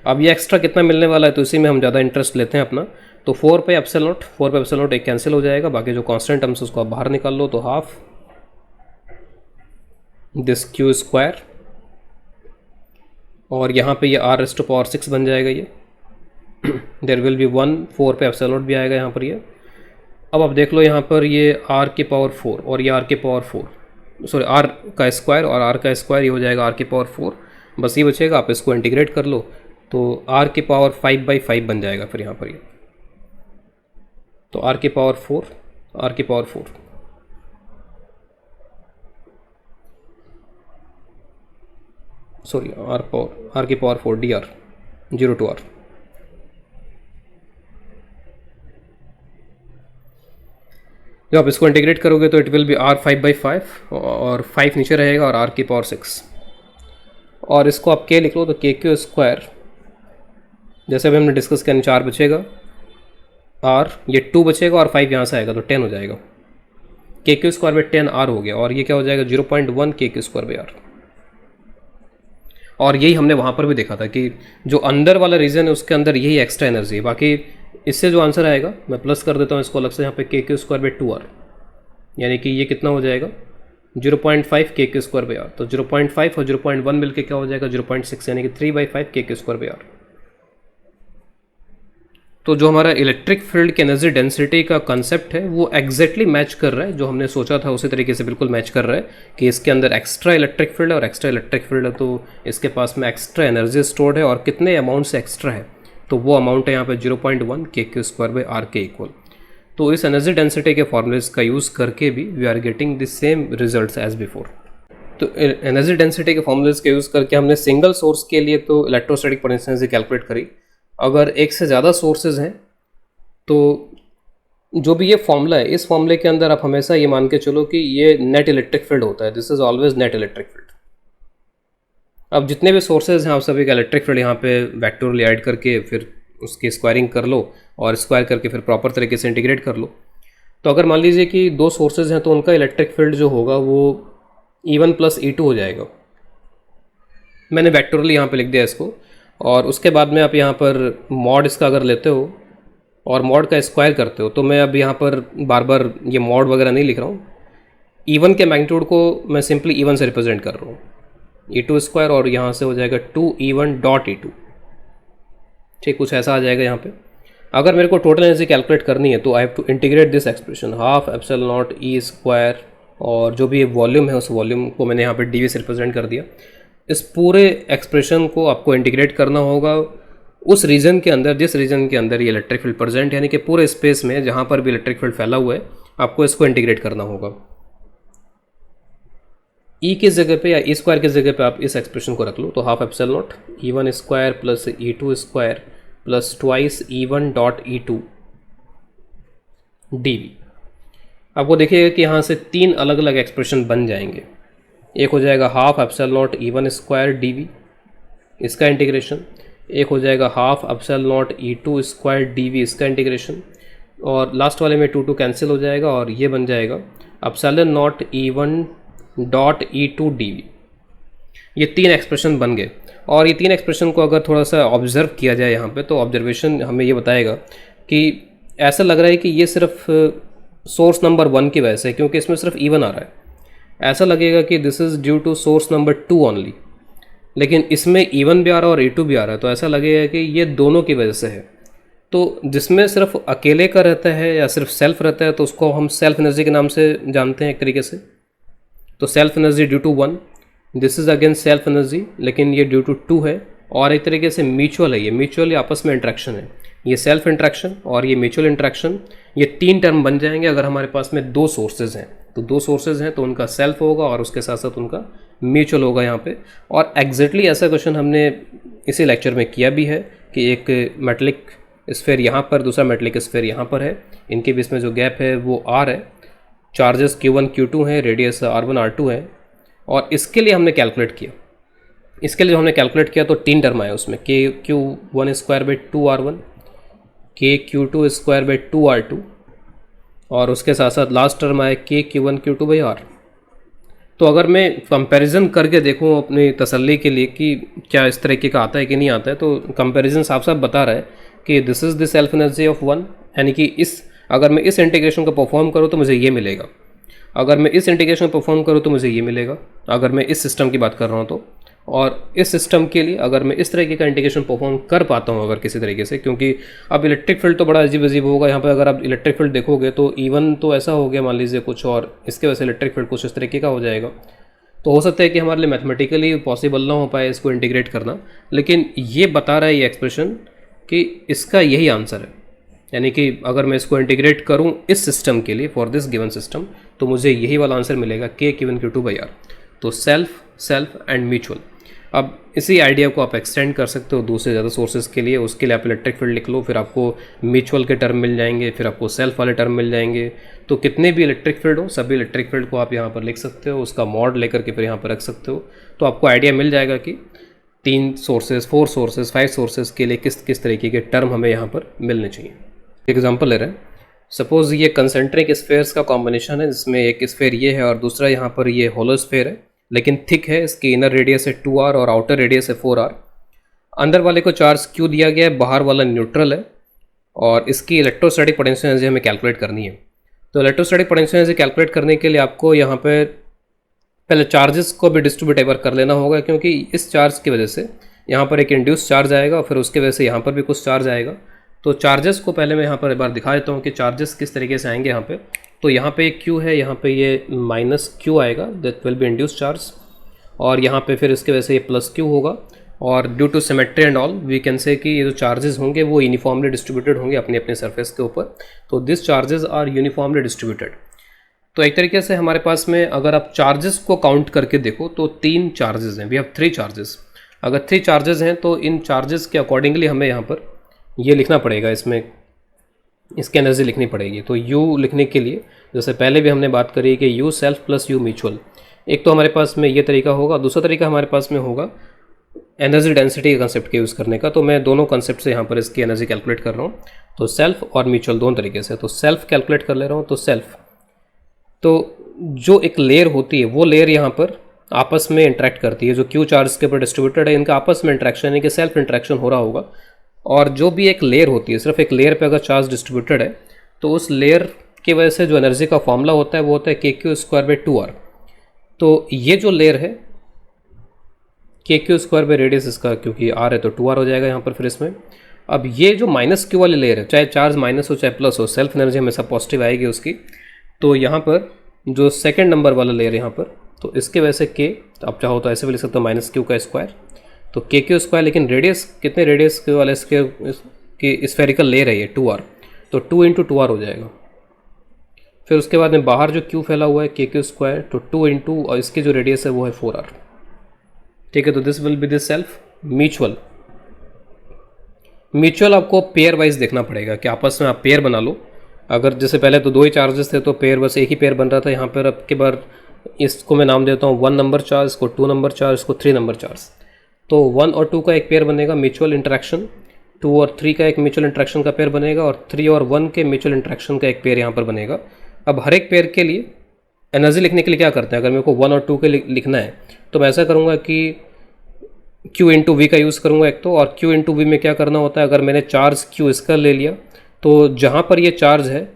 अब ये एक्स्ट्रा कितना मिलने वाला है तो इसी में हम ज़्यादा इंटरेस्ट लेते हैं अपना। तो 4πε0 एक कैंसिल हो जाएगा, बाकी जो कांस्टेंट टर्म्स उसको आप बाहर निकाल लो, तो हाफ दिस q², और यहाँ पे ये r⁻⁶ बन जाएगा ये देर विल बी 1, 4πε0 भी आएगा यहाँ पर ये। अब आप देख लो यहाँ पर ये r⁴ और ये r⁴, सॉरी r² और r² ये हो जाएगा r⁴। बस ये बचेगा, आप इसको इंटीग्रेट कर लो तो r⁵/5 बन जाएगा फिर यहाँ पर ये। तो r⁴, sorry r⁴ dr 0 to r। जब आप इसको इंटीग्रेट करोगे तो इट विल बी r5/5, और 5 नीचे रहेगा, और r⁶। और इसको आप k लिख लो तो k², जैसे अभी हमने डिस्कस किया 4 बचेगा, r ये 2 बचेगा, और 5 यहाँ से आएगा तो 10 हो जाएगा। k² / 10r हो गया, और ये क्या हो जाएगा 0.1 k²/r। और यही हमने वहाँ पर भी देखा था कि जो अंदर वाला रीजन है उसके अंदर यही एक्स्ट्रा एनर्जी है। बाकी इससे जो आंसर आएगा, मैं प्लस कर देता हूँ इसको अलग से यहाँ पे k² / 2r, यानी कि ये कितना हो जाएगा 0.5 k²/r। तो 0.5 और 0.1 मिलके क्या हो जाएगा 0.6, यानी कि 3/5 k²/r। तो जो हमारा इलेक्ट्रिक फील्ड की एनर्जी डेंसिटी का कंसेप्ट है वो एग्जैक्टली मैच कर रहा है, जो हमने सोचा था उसी तरीके से बिल्कुल मैच कर रहा है कि इसके अंदर एक्स्ट्रा इलेक्ट्रिक फील्ड है, और एक्स्ट्रा इलेक्ट्रिक फील्ड है तो इसके पास में एक्स्ट्रा एनर्जी स्टोर्ड है, और कितने अमाउंट से एक्स्ट्रा है तो वो अमाउंट है यहाँ पे 0.1 k²/r के इक्वल। तो इस एनर्जी डेंसिटी के फॉर्मूलेस का यूज़ करके भी we are getting the same results as before. तो एनर्जी डेंसिटी के फॉर्मूलेज के यूज़ करके हमने सिंगल सोर्स के लिए तो इलेक्ट्रोस्टैटिक पोटेंशियल एनर्जी कैलकुलेट करी। अगर एक से ज़्यादा सोर्सेज हैं तो जो भी ये फॉर्मूला है, इस फॉर्मूले के अंदर आप हमेशा ये मान के चलो कि ये नेट इलेक्ट्रिक फील्ड होता है, this is always net electric field. अब जितने भी सोर्सेज हैं आप सभी का इलेक्ट्रिक फील्ड यहाँ पे वेक्टोरियल ऐड करके फिर उसकी स्क्वायरिंग कर लो और स्क्वायर करके फिर प्रॉपर तरीके से इंटीग्रेट कर लो। तो अगर मान लीजिए कि दो सोर्सेज हैं तो उनका इलेक्ट्रिक फील्ड जो होगा वो E1 + E2 हो जाएगा। मैंने वेक्टोरियल यहाँ पे लिख दिया इसको, और उसके बाद में आप यहाँ पर मॉड इसका अगर लेते हो और मॉड का स्क्वायर करते हो, तो मैं अब यहाँ पर बार बार ये मॉड वगैरह नहीं लिख रहा हूँ। E1 के मैग्नीट्यूड को मैं सिंपली E1 से रिप्रेजेंट कर रहा हूँ, E2² और यहाँ से हो जाएगा 2E1.E2। ठीक, कुछ ऐसा आ जाएगा यहाँ पे। अगर मेरे को टोटल एनर्जी कैलकुलेट करनी है तो I have to integrate this expression 12ε0 E², और जो भी वॉल्यूम है उस वॉल्यूम को मैंने यहाँ पे dV से रिप्रेजेंट कर दिया। इस पूरे एक्सप्रेशन को आपको इंटीग्रेट करना होगा उस रीजन के अंदर जिस रीजन के अंदर ये इलेक्ट्रिक फील्ड प्रेजेंट, यानी कि पूरे स्पेस में जहाँ पर भी इलेक्ट्रिक फील्ड फैला हुआ है आपको इसको इंटीग्रेट करना होगा। E की जगह पे या E² की जगह पे आप इस एक्सप्रेशन को रख लो, तो 12ε0 E1² + E2² + 2E1.E2 dV। आपको देखिएगा कि यहाँ से तीन अलग अलग एक्सप्रेशन बन जाएंगे। एक हो जाएगा 12ε0 E1² dV, इसका इंटीग्रेशन। एक हो जाएगा 12ε0 E2² dV, इसका इंटीग्रेशन। और लास्ट वाले में 2 कैंसिल हो जाएगा और ये बन जाएगा ε0 E1.E2 dV। ये तीन एक्सप्रेशन बन गए। और ये तीन एक्सप्रेशन को अगर थोड़ा सा ऑब्जर्व किया जाए यहाँ पे, तो ऑब्जर्वेशन हमें ये बताएगा कि ऐसा लग रहा है कि ये सिर्फ सोर्स नंबर 1 की वजह से, क्योंकि इसमें सिर्फ E1 आ रहा है। ऐसा लगेगा कि this is due to source number 2 only, लेकिन इसमें E1 भी आ रहा है और E2 भी आ रहा है, तो ऐसा लगेगा कि ये दोनों की वजह से है। तो जिसमें सिर्फ अकेले का रहता है या सिर्फ सेल्फ रहता है तो उसको हम सेल्फ एनर्जी के नाम से जानते हैं एक तरीके से। तो self energy due to 1, this is again self energy, लेकिन ये ड्यू टू 2 है। और एक तरीके से म्यूचुअल है, ये म्यूचुअली आपस में इंट्रैक्शन है, ये सेल्फ इंट्रैक्शन और ये म्यूचुअल इंट्रैक्शन। ये तीन टर्म बन जाएंगे अगर हमारे पास में दो सोर्सेज हैं। तो दो सोर्सेज हैं तो उनका सेल्फ होगा और उसके साथ साथ उनका म्यूचुअल होगा यहाँ पे। और एग्जैक्टली ऐसा क्वेश्चन हमने इसी लेक्चर में किया भी है कि एक मेटलिक स्फीयर यहाँ पर, दूसरा मेटलिक स्फीयर यहाँ पर है, इनके बीच में जो गैप है वो R है, चार्जेस Q1 Q2 हैं, रेडियस R1 R2 है। और इसके लिए हमने कैलकुलेट किया, इसके लिए हमने कैलकुलेट किया तो तीन टर्म आए उसमें, KQ1²/2R1, KQ2²/2R2 और उसके साथ साथ लास्ट टर्म आए KQ1Q2/R। तो अगर मैं कंपैरिजन करके देखूं अपनी तसल्ली के लिए कि क्या इस तरीके का आता है कि नहीं आता है, तो कंपैरिजन साफ साफ बता रहा है कि this is the self energy of 1, यानी कि अगर मैं इस इंटीग्रेशन को परफॉर्म करूँ तो मुझे ये मिलेगा, अगर मैं इस इंटीग्रेशन को परफॉर्म करूँ तो मुझे ये मिलेगा, अगर मैं इस सिस्टम की बात कर रहा हूँ तो। और इस सिस्टम के लिए अगर मैं इस तरीके का इंटीग्रेशन परफॉर्म कर पाता हूँ अगर किसी तरीके से, क्योंकि अब इलेक्ट्रिक फील्ड तो बड़ा अजीब अजीब होगा यहाँ पे। अगर आप इलेक्ट्रिक फील्ड देखोगे तो E1 तो ऐसा हो गया मान लीजिए कुछ, और इसके वजह से इलेक्ट्रिक फील्ड कुछ इस तरीके का हो जाएगा। तो हो सकता है कि हमारे लिए मैथमेटिकली पॉसिबल ना हो पाए इसको इंटीग्रेट करना, लेकिन ये बता रहा है ये एक्सप्रेशन कि इसका यही आंसर है। यानी कि अगर मैं इसको इंटीग्रेट करूं इस सिस्टम के लिए, फॉर दिस गिवन सिस्टम, तो मुझे यही वाला आंसर मिलेगा KQ1Q2/R। तो सेल्फ एंड म्यूचुअल। अब इसी आइडिया को आप एक्सटेंड कर सकते हो दूसरे ज़्यादा सोर्सेज के लिए। उसके लिए आप इलेक्ट्रिक फील्ड लिख लो, फिर आपको म्यूचुअल के टर्म मिल जाएंगे, फिर आपको सेल्फ वाले टर्म मिल जाएंगे। तो कितने भी इलेक्ट्रिक फील्ड हो, सभी इलेक्ट्रिक फील्ड को आप यहाँ पर लिख सकते हो, उसका मॉड लेकर के फिर यहाँ पर रख सकते हो। तो आपको आइडिया मिल जाएगा कि 3 सोर्सेज, 4 सोर्सेज, 5 सोर्सेज के लिए किस किस तरीके के टर्म हमें यहाँ पर मिलने चाहिए। एग्जाम्पल ले रहे हैं, सपोज ये कंसेंट्रिक स्फेयर्स का कॉम्बिनेशन है जिसमें एक स्फेयर ये है और दूसरा यहाँ पर ये होलो स्फेयर है, लेकिन थिक है, इसकी इनर रेडियस है 2R और आउटर रेडियस है 4R। अंदर वाले को चार्ज Q दिया गया है, बाहर वाला न्यूट्रल है, और इसकी इलेक्ट्रोस्टैटिक पोटेंशियल एनर्जी हमें कैलकुलेट करनी है। तो इलेक्ट्रोस्टैटिक पोटेंशियल एनर्जी कैलकुलेट करने के लिए आपको यहाँ पर पहले चार्जेस को भी डिस्ट्रीब्यूट एक बार कर लेना होगा, क्योंकि इस चार्ज की वजह से यहाँ पर एक इंड्यूस चार्ज आएगा और फिर उसकी वजह से यहाँ पर भी कुछ चार्ज आएगा। तो चार्जेस को पहले मैं यहाँ पर एक बार दिखा देता हूँ कि चार्जेस किस तरीके से आएंगे यहाँ पे। तो यहाँ पे एक Q है, यहाँ पे ये -Q आएगा, that will be induce charge, और यहाँ पे फिर इसके वजह से ये +Q होगा। और due to symmetry and all we can say कि ये जो चार्जेस होंगे वो यूनिफॉर्मली डिस्ट्रीब्यूटेड होंगे अपने अपने सरफेस के ऊपर। तो this charges are uniformly distributed. तो एक तरीके से हमारे पास में अगर आप चार्जेस को काउंट करके देखो तो 3 चार्जेस हैं, वी हैव 3 चार्जेस। अगर 3 चार्जेस हैं तो इन चार्जेस के अकॉर्डिंगली हमें यहाँ पर ये लिखना पड़ेगा, इसमें इसकी एनर्जी लिखनी पड़ेगी। तो U लिखने के लिए जैसे पहले भी हमने बात करी कि U self plus U mutual, एक तो हमारे पास में ये तरीका होगा, दूसरा तरीका हमारे पास में होगा एनर्जी डेंसिटी के कंसेप्ट के यूज़ करने का। तो मैं दोनों कंसेप्ट से यहाँ पर इसकी एनर्जी कैलकुलेट कर रहा हूँ, तो सेल्फ और म्यूचुअल दोनों तरीके से। तो सेल्फ कैलकुलेट कर ले रहा हूँ। तो सेल्फ, तो जो एक लेयर होती है वो लेयर यहाँ पर आपस में इंटरेक्ट करती है, जो Q चार्ज के ऊपर डिस्ट्रीब्यूटेड है, इनका आपस में इंटरेक्शन यानी कि सेल्फ इंटरेक्शन हो रहा होगा। और जो भी एक लेयर होती है, सिर्फ एक लेयर पे अगर चार्ज डिस्ट्रीब्यूटेड है तो उस लेयर की वजह से जो एनर्जी का फॉर्मूला होता है वो होता है KQ²/2R। तो ये जो लेयर है KQ² रेडियस इसका, क्योंकि R है तो 2R हो जाएगा यहाँ पर। फिर इसमें अब ये जो -Q वाली लेयर है, चाहे चार्ज माइनस हो चाहे प्लस हो, सेल्फ एनर्जी हमेशा पॉजिटिव आएगी उसकी। तो यहाँ पर जो सेकंड नंबर वाला लेयर यहाँ पर, तो इसके वजह से K, आप चाहो तो ऐसे भी लिख सकते हो -Q का स्क्वायर, तो KQ²। लेकिन रेडियस कितने रेडियस के वाले इसके स्फेरिकल लेयर है ये 2R, तो 2 × 2R हो जाएगा। फिर उसके बाद में बाहर जो Q फैला हुआ है KQ², तो 2 × और इसकी जो रेडियस है वो है 4R। ठीक है, तो this will be this self. Mutual, mutual आपको पेयर वाइज देखना पड़ेगा कि आपस में आप पेयर बना लो। अगर जैसे पहले तो 2 ही चार्जेस थे तो पेयर बस एक ही पेयर बन रहा था, यहाँ पर अब के बार इसको मैं नाम देता हूँ 1 नंबर चार्ज, इसको 2 नंबर चार्ज, इसको 3 नंबर चार्ज। तो 1 और 2 का एक पेयर बनेगा म्यूचुअल इंटरेक्शन, 2 और 3 का एक म्यूचुअल इंटरेक्शन का पेयर बनेगा, और 3 और 1 के म्यूचुअल इंटरेक्शन का एक पेयर यहाँ पर बनेगा। अब हर एक पेयर के लिए एनर्जी लिखने के लिए क्या करते हैं, अगर मेरे को 1 और 2 के लिखना है तो मैं ऐसा करूँगा कि Q × V का यूज़ करूँगा एक तो, और Q × V में क्या करना होता है, अगर मैंने चार्ज Q इसका ले लिया तो जहाँ पर ये चार्ज है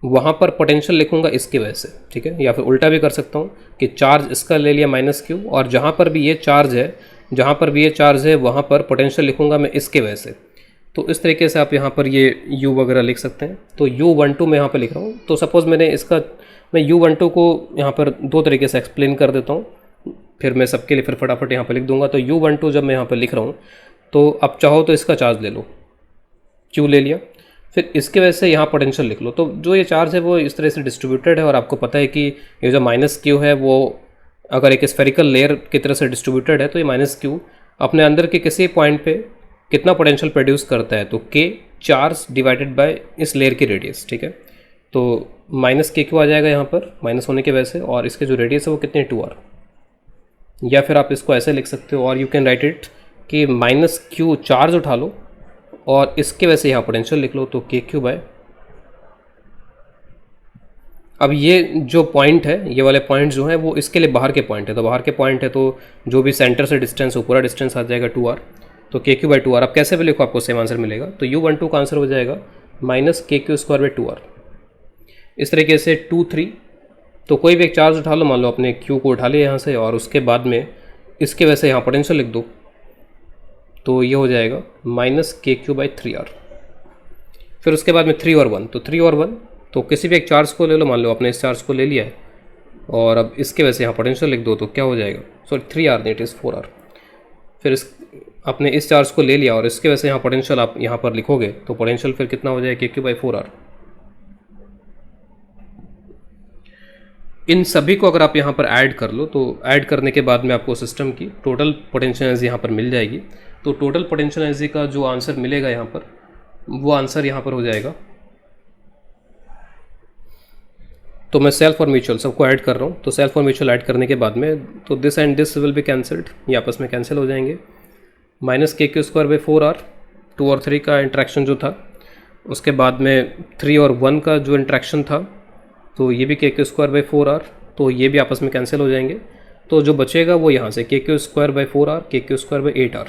वहाँ पर पोटेंशियल लिखूँगा इसकी वजह से। ठीक है, या फिर उल्टा भी कर सकता हूँ कि चार्ज इसका ले लिया -Q, और जहाँ पर भी ये चार्ज है वहाँ पर पोटेंशियल लिखूँगा मैं इसके वजह से। तो इस तरीके से आप यहाँ पर ये U वगैरह लिख सकते हैं। तो U12 मैं यहाँ पर लिख रहा हूँ। तो सपोज़ मैं U12 को यहाँ पर 2 तरीके से एक्सप्लेन कर देता हूँ, फिर मैं सबके लिए फिर फटाफट यहाँ पर लिख दूंगा। तो U12 जब मैं यहाँ पर लिख रहा हूँ तो आप चाहो तो इसका चार्ज ले लो, Q ले लिया, फिर इसके वजह से यहाँ पोटेंशियल लिख लो। तो जो ये चार्ज है वो इस तरह से डिस्ट्रीब्यूटेड है, और आपको पता है कि ये जो -Q है वो अगर एक स्फेरिकल लेयर की तरह से डिस्ट्रीब्यूटेड है तो ये -Q अपने अंदर के किसी पॉइंट पे कितना पोटेंशियल प्रोड्यूस करता है, तो K चार्ज डिवाइडेड बाय इस लेयर की रेडियस। ठीक है, तो -KQ आ जाएगा यहाँ पर माइनस होने की वजह से, और इसके जो रेडियस है वो कितनी 2R। या फिर आप इसको ऐसे लिख सकते हो, और यू कैन राइट इट कि -Q चार्ज उठा लो और इसके वजह से यहाँ पोटेंशियल लिख लो, तो KQ/। अब ये जो पॉइंट है, ये वाले पॉइंट जो हैं वो इसके लिए बाहर के पॉइंट है, तो बाहर के पॉइंट है तो जो भी सेंटर से डिस्टेंस हो पूरा डिस्टेंस आ जाएगा 2R, तो KQ/2R। आप कैसे भी लिखो आपको सेम आंसर मिलेगा। तो U12 का आंसर हो जाएगा -KQ²/2R। इस तरीके से 2, 3, तो कोई भी एक चार्ज उठा लो, मान लो अपने Q को उठा लिया यहाँ से, और उसके बाद में इसके वजह से यहाँ पोटेंशियल लिख दो, तो ये हो जाएगा -KQ/3R। फिर उसके बाद में 3 और 1, तो 3 और 1, तो किसी भी एक चार्ज को ले लो, मान लो आपने इस चार्ज को ले लिया है, और अब इसके वजह से यहाँ पोटेंशियल लिख दो, तो क्या हो जाएगा, सॉरी 3R नहीं, इट इज़ 4R। फिर आपने इस चार्ज को ले लिया और इसके वजह से यहाँ पोटेंशियल आप यहाँ पर लिखोगे, तो पोटेंशियल फिर कितना हो जाएगा KQ/4R। इन सभी को अगर आप यहाँ पर ऐड कर लो, तो ऐड करने के बाद में आपको सिस्टम की टोटल पोटेंशियल एनर्जी यहाँ पर मिल जाएगी। तो टोटल पोटेंशियल एनर्जी का जो आंसर मिलेगा यहाँ पर, वो आंसर यहाँ पर हो जाएगा। तो मैं सेल्फ और म्यूचुअल सबको ऐड कर रहा हूँ। तो सेल्फ और म्यूचुअल ऐड करने के बाद में तो this and this will be cancelled, ये आपस में कैंसिल हो जाएंगे। -KQ²/4R 2 और 3 का इंट्रैक्शन जो था, उसके बाद में 3 और 1 का जो इंट्रैक्शन था, तो ये भी KQ²/4R, तो ये भी आपस में कैंसिल हो जाएंगे। तो जो बचेगा वो यहाँ से KQ²/4R, KQ²/8R।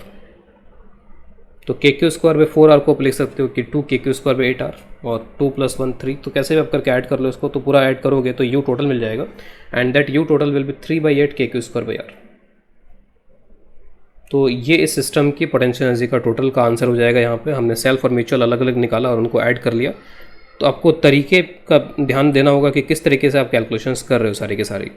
तो KQ²/4R को आप लिख सकते हो कि 2 KQ²/8R, और 2 + 1 3, तो कैसे भी आप करके ऐड कर लो इसको, तो पूरा ऐड करोगे तो U टोटल मिल जाएगा, and that U total will be 3/8 KQ²/R। तो ये इस सिस्टम की पोटेंशियल एनर्जी का टोटल का आंसर हो जाएगा। यहाँ पे हमने सेल्फ और म्यूचुअल अलग अलग निकाला और उनको ऐड कर लिया। तो आपको तरीके का ध्यान देना होगा कि किस तरीके से आप कैलकुलेशंस कर रहे हो सारी की सारी।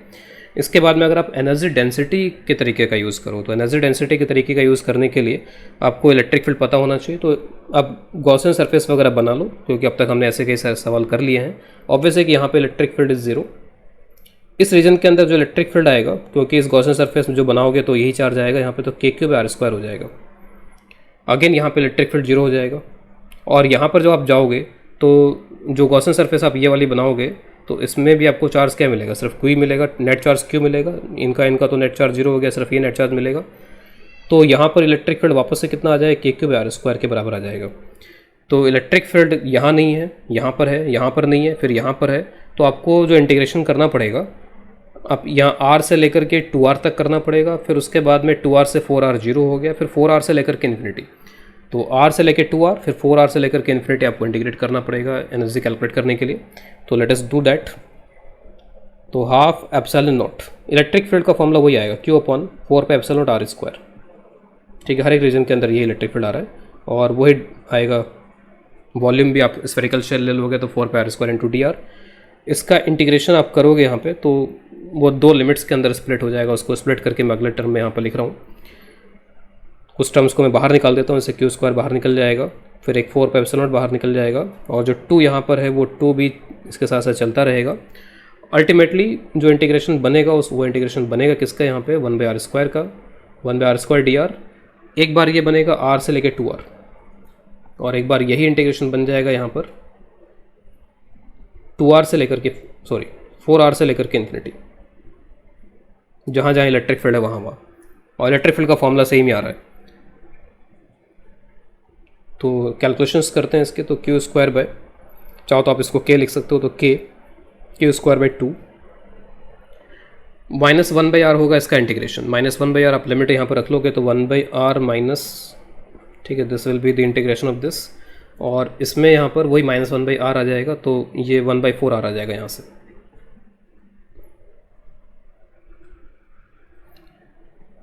इसके बाद में अगर आप एनर्जी डेंसिटी के तरीके का यूज़ करो, तो एनर्जी डेंसिटी के तरीके का यूज़ करने के लिए आपको इलेक्ट्रिक फील्ड पता होना चाहिए। तो आप गॉसियन सरफेस वगैरह बना लो, क्योंकि अब तक हमने ऐसे कई सवाल कर लिए हैं। ऑब्वियस है कि यहाँ पे इलेक्ट्रिक फील्ड इज़ 0, इस रीजन के अंदर जो इलेक्ट्रिक फील्ड आएगा, क्योंकि इस गॉसियन सरफेस में जो बनाओगे तो यही चार्ज आएगा यहाँ पे, तो के क्यूब आर स्क्वायर हो जाएगा। अगेन यहाँ पे इलेक्ट्रिक फील्ड जीरो हो जाएगा। और यहाँ पर जब आप जाओगे तो जो गॉसियन सरफेस आप ये वाली बनाओगे तो इसमें भी आपको चार्ज क्या मिलेगा, सिर्फ क्यू मिलेगा, नेट चार्ज क्यू मिलेगा। इनका तो नेट चार्ज जीरो हो गया, सिर्फ ये नेट चार्ज मिलेगा। तो यहाँ पर इलेक्ट्रिक फील्ड वापस से कितना आ जाएगा, के क्यूब आर स्क्वायर के बराबर आ जाएगा। तो इलेक्ट्रिक फील्ड यहाँ नहीं है, यहाँ पर है, यहाँ पर नहीं है, फिर यहाँ पर है। तो आपको जो इंटीग्रेशन करना पड़ेगा, आप यहाँ r से लेकर के 2r तक करना पड़ेगा, फिर उसके बाद में 2r से 4r जीरो हो गया, फिर 4r से लेकर के इन्फिनिटी। तो r से लेकर 2r, फिर 4r से लेकर के इन्फिनिटी आपको इंटीग्रेट करना पड़ेगा एनर्जी कैलकुलेट करने के लिए। तो लेट अस डू दैट। तो half epsilon not, electric field का फॉर्मूला वही आएगा, q अपॉन 4 पे एप्सिलॉन नॉट r स्क्वायर। ठीक है, हर एक रीजन के अंदर ये इलेक्ट्रिक फील्ड आ रहा है और वही आएगा। वॉल्यूम भी आप स्फेरिकल शेल ले लोगे तो 4 पे r square into D are. इसका इंटीग्रेशन आप करोगे यहाँ पे तो वो दो लिमिट्स के अंदर स्प्लिट हो जाएगा। उसको स्प्लिट करके मैं अगले टर्म में यहाँ पर लिख रहा हूँ। कुछ टर्म्स को मैं बाहर निकाल देता हूँ, इससे क्यू स्क्वायर बाहर निकल जाएगा, फिर एक 4 पे एप्सिलॉन नॉट बाहर निकल जाएगा, और जो 2 यहाँ पर है वो 2 भी इसके साथ साथ चलता रहेगा। अल्टीमेटली जो इंटीग्रेशन बनेगा वो इंटीग्रेशन बनेगा किसका, यहाँ पे 1 बाई आर स्क्वायर का, 1 by R square D R. एक बार ये बनेगा r से लेके 2r, और एक बार यही इंटीग्रेशन बन जाएगा यहाँ पर 2r से लेकर के 4r से लेकर के इन्फिनिटी। जहाँ जहाँ इलेक्ट्रिक फील्ड है वहाँ। और इलेक्ट्रिक फील्ड का फॉर्मूला सही में आ रहा है। तो कैलकुलेशंस करते हैं इसके। तो क्यू स्क्वायर बाय, चाहो तो आप इसको के लिख सकते हो, तो K Q square by 2 minus 1 by R होगा इसका इंटीग्रेशन। माइनस 1 बाई आर आप लिमिट यहाँ पर रख लोगे तो 1 बाई आर माइनस, ठीक है, this will be the integration of this. और इसमें यहाँ पर वही माइनस 1 बाई आर आ जाएगा, तो ये 1 बाई 4 आर आ जाएगा यहाँ से।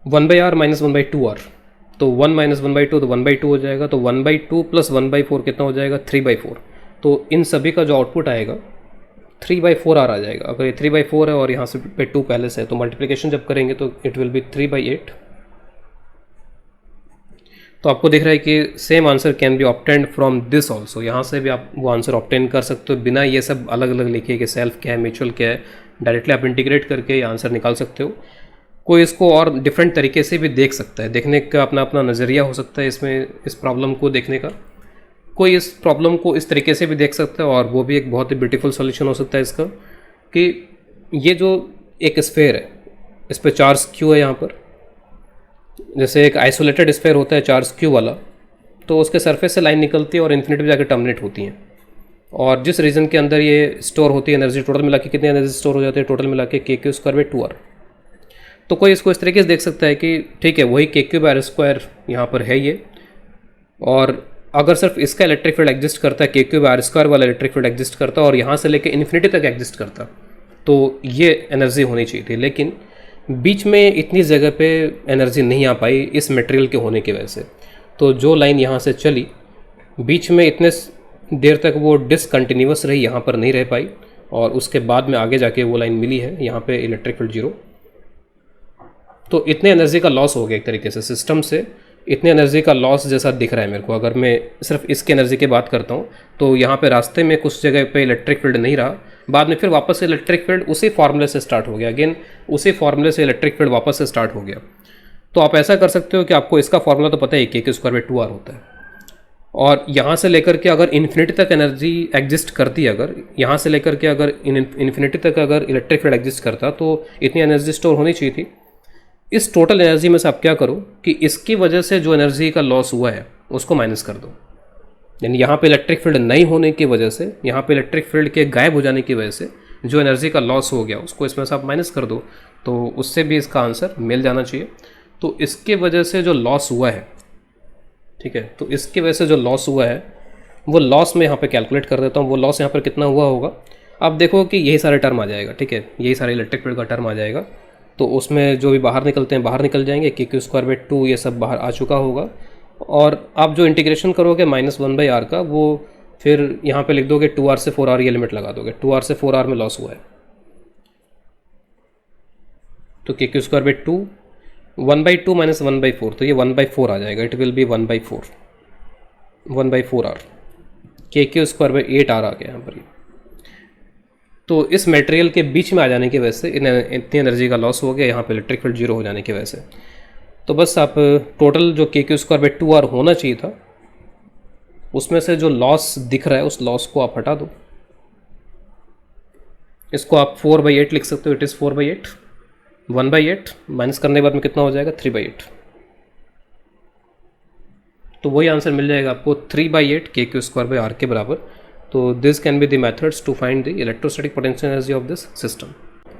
1 by R minus 1 by 2 R, तो 1 माइनस 1 बाई 2 तो 1 बाई 2 हो जाएगा। तो 1 बाई 2 प्लस 1 बाई 4 कितना हो जाएगा, 3 बाई 4। तो इन सभी का जो आउटपुट आएगा 3 बाई 4 आर आ जाएगा। अगर ये 3 बाई 4 है और यहाँ से पे 2 पहले से है तो मल्टीप्लिकेशन जब करेंगे तो इट विल बी 3 बाई 8। तो आपको दिख रहा है कि same answer can be obtained from this also. यहाँ से भी आप वो आंसर ऑब्टेन कर सकते हो बिना ये सब अलग अलग लिखे कि सेल्फ क्या है, म्यूचुअल क्या है। डायरेक्टली आप इंटीग्रेट करके ये आंसर निकाल सकते हो। कोई इसको और डिफरेंट तरीके से भी देख सकता है, देखने का अपना अपना नज़रिया हो सकता है इसमें, इस प्रॉब्लम को देखने का। कोई इस प्रॉब्लम को इस तरीके से भी देख सकता है और वो भी एक बहुत ही ब्यूटीफुल सॉल्यूशन हो सकता है इसका, कि ये जो एक स्फेयर है इस पर चार्ज क्यू है यहाँ पर। जैसे एक आइसोलेटेड स्फेयर होता है चार्ज क्यू वाला, तो उसके सरफेस से लाइन निकलती है और इन्फिनिटी पे जाकर टर्मिनेट होती हैं। और जिस रीजन के अंदर ये स्टोर होती है एनर्जी, टोटल मिला के कितनी एनर्जी स्टोर हो जाती है, टोटल मिला के के क्यू स्क्वायर बाई 2r। तो कोई इसको इस तरीके से देख सकता है कि ठीक है वही के क्यू बाई आर स्क्वायर यहाँ पर है ये, और अगर सिर्फ इसका इलेक्ट्रिक फील्ड एग्जिस्ट करता है, के क्यू बाई आर स्क्वायर वाला इलेक्ट्रिक फील्ड एग्जिस्ट करता और यहाँ से लेकर इन्फिनिटी तक एग्जिस्ट करता, तो ये एनर्जी होनी चाहिए थी। लेकिन बीच में इतनी जगह पे एनर्जी नहीं आ पाई इस मटेरियल के होने की वजह से। तो जो लाइन यहाँ से चली बीच में इतने देर तक वो डिसकंटिन्यूअस रही, यहाँ पर नहीं रह पाई, और उसके बाद में आगे जाके वो लाइन मिली है यहाँ पे इलेक्ट्रिक फील्ड जीरो। तो इतने एनर्जी का लॉस हो गया एक तरीके से सिस्टम से, इतने एनर्जी का लॉस जैसा दिख रहा है मेरे को। अगर मैं सिर्फ इसके एनर्जी की बात करता हूँ तो यहाँ पे रास्ते में कुछ जगह पे इलेक्ट्रिक फील्ड नहीं रहा, बाद में फिर वापस से इलेक्ट्रिक फील्ड उसी फार्मूले से स्टार्ट हो गया, अगेन उसी फार्मूले से इलेक्ट्रिक फील्ड वापस से स्टार्ट हो गया। तो आप ऐसा कर सकते हो कि आपको इसका फार्मूला तो पता है के स्क्वायर बाई 2r होता है, और यहाँ से लेकर के अगर इन्फिनिटी तक एनर्जी एग्जिस्ट करती है, अगर यहाँ से लेकर के अगर इन्फिनिटी तक अगर इलेक्ट्रिक फील्ड एग्जिस्ट करता तो इतनी एनर्जी स्टोर होनी चाहिए थी। इस टोटल एनर्जी में से आप क्या करो कि इसकी वजह से जो एनर्जी का लॉस हुआ है उसको माइनस कर दो। यानी यहाँ पे इलेक्ट्रिक फील्ड नहीं होने की वजह से, यहाँ पे इलेक्ट्रिक फील्ड के गायब हो जाने की वजह से जो एनर्जी का लॉस हो गया उसको इसमें से आप माइनस कर दो, तो उससे भी इसका आंसर मिल जाना चाहिए। तो इसके वजह से जो लॉस हुआ है, ठीक है, तो इसकी वजह से जो लॉस हुआ है वो लॉस मैं यहाँ पे कैलकुलेट कर देता हूँ। वो लॉस यहाँ पर कितना हुआ होगा, आप देखो कि यही सारे टर्म आ जाएगा, ठीक है, यही सारे इलेक्ट्रिक फील्ड का टर्म आ जाएगा। तो उसमें जो भी बाहर निकलते हैं बाहर निकल जाएंगे, के क्यू स्क्वायर बाई 2 ये सब बाहर आ चुका होगा। और आप जो इंटीग्रेशन करोगे माइनस 1 बाई आर का, वो फिर यहाँ पे लिख दोगे 2r से 4r, ये लिमिट लगा दोगे, 2r से 4r में लॉस हुआ है। तो K Q square by 2 1 by 2 minus 1 by 4, तो ये 1 बाई 4 आ जाएगा, it will be 1 by 4, 1 by 4r। के क्यू स्क्वायर बाई 8r आ गया यहाँ पर। तो इस मटेरियल के बीच में आ जाने की वजह से इतनी एनर्जी का लॉस हो गया यहाँ पे इलेक्ट्रिक फील्ड जीरो हो जाने की वजह से। तो बस आप टोटल जो k²/2r होना चाहिए था उसमें से जो लॉस दिख रहा है उस लॉस को आप हटा दो। इसको आप 4/8 लिख सकते हो। इट इज़ 4/8, 1/8 माइनस करने के बाद में कितना हो जाएगा 3/8। तो वही आंसर मिल जाएगा आपको 3/8 k²/r के बराबर। तो this can be the methods to find the electrostatic potential energy of this system.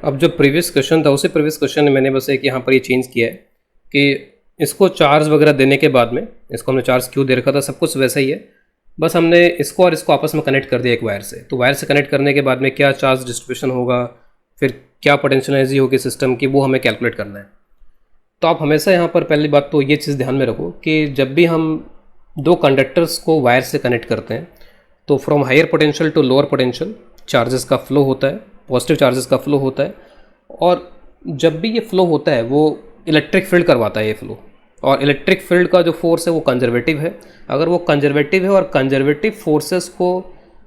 अब जो प्रीवियस क्वेश्चन था उसी प्रीवियस क्वेश्चन में मैंने बस एक यहाँ पर ये चेंज किया है कि इसको चार्ज वगैरह देने के बाद में इसको हमने चार्ज क्यों दे रखा था, सब कुछ वैसा ही है, बस हमने इसको और इसको आपस में कनेक्ट कर दिया एक वायर से। तो वायर से कनेक्ट करने के बाद में क्या चार्ज डिस्ट्रीब्यूशन होगा, फिर क्या पोटेंशियल एनर्जी होगी सिस्टम की, वो हमें कैलकुलेट करना है। तो आप हमेशा यहाँ पर पहली बात तो ये चीज़ ध्यान में रखो कि जब भी हम दो कंडक्टर्स को वायर से कनेक्ट करते हैं तो from higher potential to lower potential charges का फ्लो होता है, पॉजिटिव चार्जेस का फ्लो होता है। और जब भी ये फ्लो होता है वो इलेक्ट्रिक फील्ड करवाता है ये फ्लो, और इलेक्ट्रिक फील्ड का जो फोर्स है वो कंजर्वेटिव है। अगर वो कंजर्वेटिव है और कंजर्वेटिव फोर्सेस को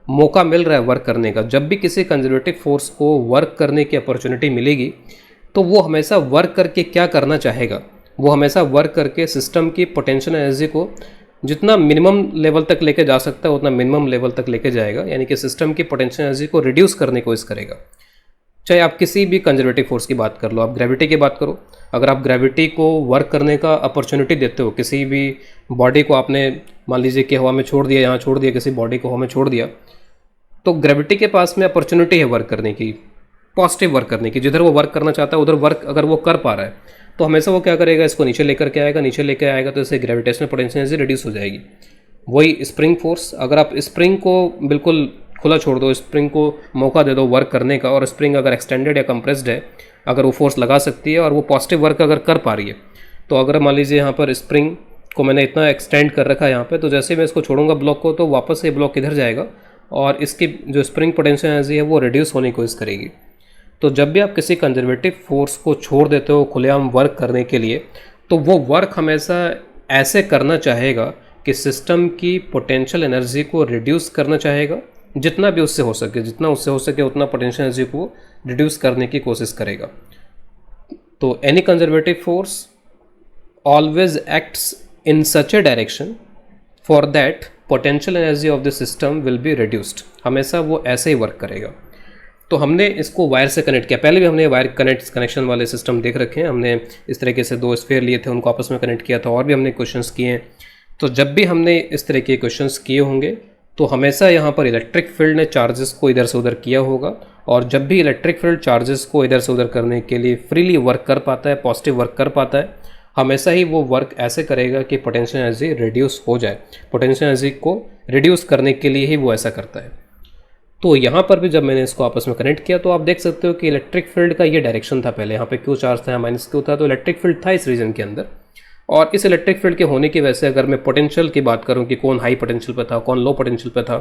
मौका मिल रहा है वर्क करने का, जब भी किसी कंजर्वेटिव फोर्स को वर्क करने की अपॉर्चुनिटी मिलेगी तो वो हमेशा वर्क करके क्या करना चाहेगा, वो हमेशा वर्क करके सिस्टम की पोटेंशियल एनर्जी को जितना मिनिमम लेवल तक लेके जा सकता है उतना मिनिमम लेवल तक लेके जाएगा, यानी कि सिस्टम की पोटेंशियल एनर्जी को रिड्यूस करने की कोशिश करेगा। चाहे आप किसी भी कंजर्वेटिव फोर्स की बात कर लो, आप ग्रेविटी की बात करो, अगर आप ग्रेविटी को वर्क करने का अपॉर्चुनिटी देते हो, किसी भी बॉडी को आपने मान लीजिए कि हवा में छोड़ दिया, यहाँ छोड़ दिया, किसी बॉडी को हवा में छोड़ दिया, तो ग्रेविटी के पास में अपॉर्चुनिटी है वर्क करने की, पॉजिटिव वर्क करने की। जिधर वो वर्क करना चाहता है उधर वर्क अगर वो कर पा रहा है तो हमेशा वो क्या करेगा, इसको नीचे लेकर के आएगा, नीचे लेकर आएगा तो इससे ग्रेविटेशनल पोटेंशियल एनर्जी रिड्यूस हो जाएगी। वही स्प्रिंग फोर्स, अगर आप स्प्रिंग को बिल्कुल खुला छोड़ दो, स्प्रिंग को मौका दे दो वर्क करने का, और स्प्रिंग अगर एक्सटेंडेड या कंप्रेस्ड है, अगर वो फोर्स लगा सकती है और वो पॉजिटिव वर्क अगर कर पा रही है, तो अगर मान लीजिए यहाँ पर स्प्रिंग को मैंने इतना एक्सटेंड कर रखा है यहाँ पे, तो जैसे मैं इसको छोड़ूंगा ब्लॉक को तो वापस ये ब्लॉक इधर जाएगा और इसकी जो स्प्रिंग पोटेंशियल एनर्जी है वो रिड्यूस होने की कोशिश करेगी। तो जब भी आप किसी कंजर्वेटिव फोर्स को छोड़ देते हो खुलेआम वर्क करने के लिए, तो वो वर्क हमेशा ऐसे करना चाहेगा कि सिस्टम की पोटेंशियल एनर्जी को रिड्यूस करना चाहेगा, जितना भी उससे हो सके, जितना उससे हो सके उतना पोटेंशियल एनर्जी को रिड्यूस करने की कोशिश करेगा। तो any conservative force always acts in such A direction for that potential energy of the system will be reduced. हमेशा वो ऐसे ही वर्क करेगा। तो हमने इसको वायर से कनेक्ट किया, पहले भी हमने वायर कनेक्शन वाले सिस्टम देख रखे हैं, हमने इस तरीके से दो स्फीयर लिए थे उनको आपस में कनेक्ट किया था, और भी हमने क्वेश्चंस किए हैं। तो जब भी हमने इस तरह के क्वेश्चंस किए होंगे तो हमेशा यहाँ पर इलेक्ट्रिक फील्ड ने चार्जेस को इधर से उधर किया होगा, और जब भी इलेक्ट्रिक फील्ड चार्जेस को इधर से उधर करने के लिए फ्रीली वर्क कर पाता है, पॉजिटिव वर्क कर पाता है, हमेशा ही वो वर्क ऐसे करेगा कि पोटेंशियल एनर्जी रिड्यूस हो जाए। पोटेंशियल एनर्जी को रिड्यूस करने के लिए ही वो ऐसा करता है। तो यहाँ पर भी जब मैंने इसको आपस में कनेक्ट किया तो आप देख सकते हो कि इलेक्ट्रिक फील्ड का ये डायरेक्शन था, पहले यहाँ पे क्यू चार्ज था, माइनस क्यू था, तो इलेक्ट्रिक फील्ड था इस रीजन के अंदर। और इस इलेक्ट्रिक फील्ड के होने की वजह से अगर मैं पोटेंशियल की बात करूँ कि कौन हाई पोटेंशियल पे था, कौन लो पोटेंशियल पे था,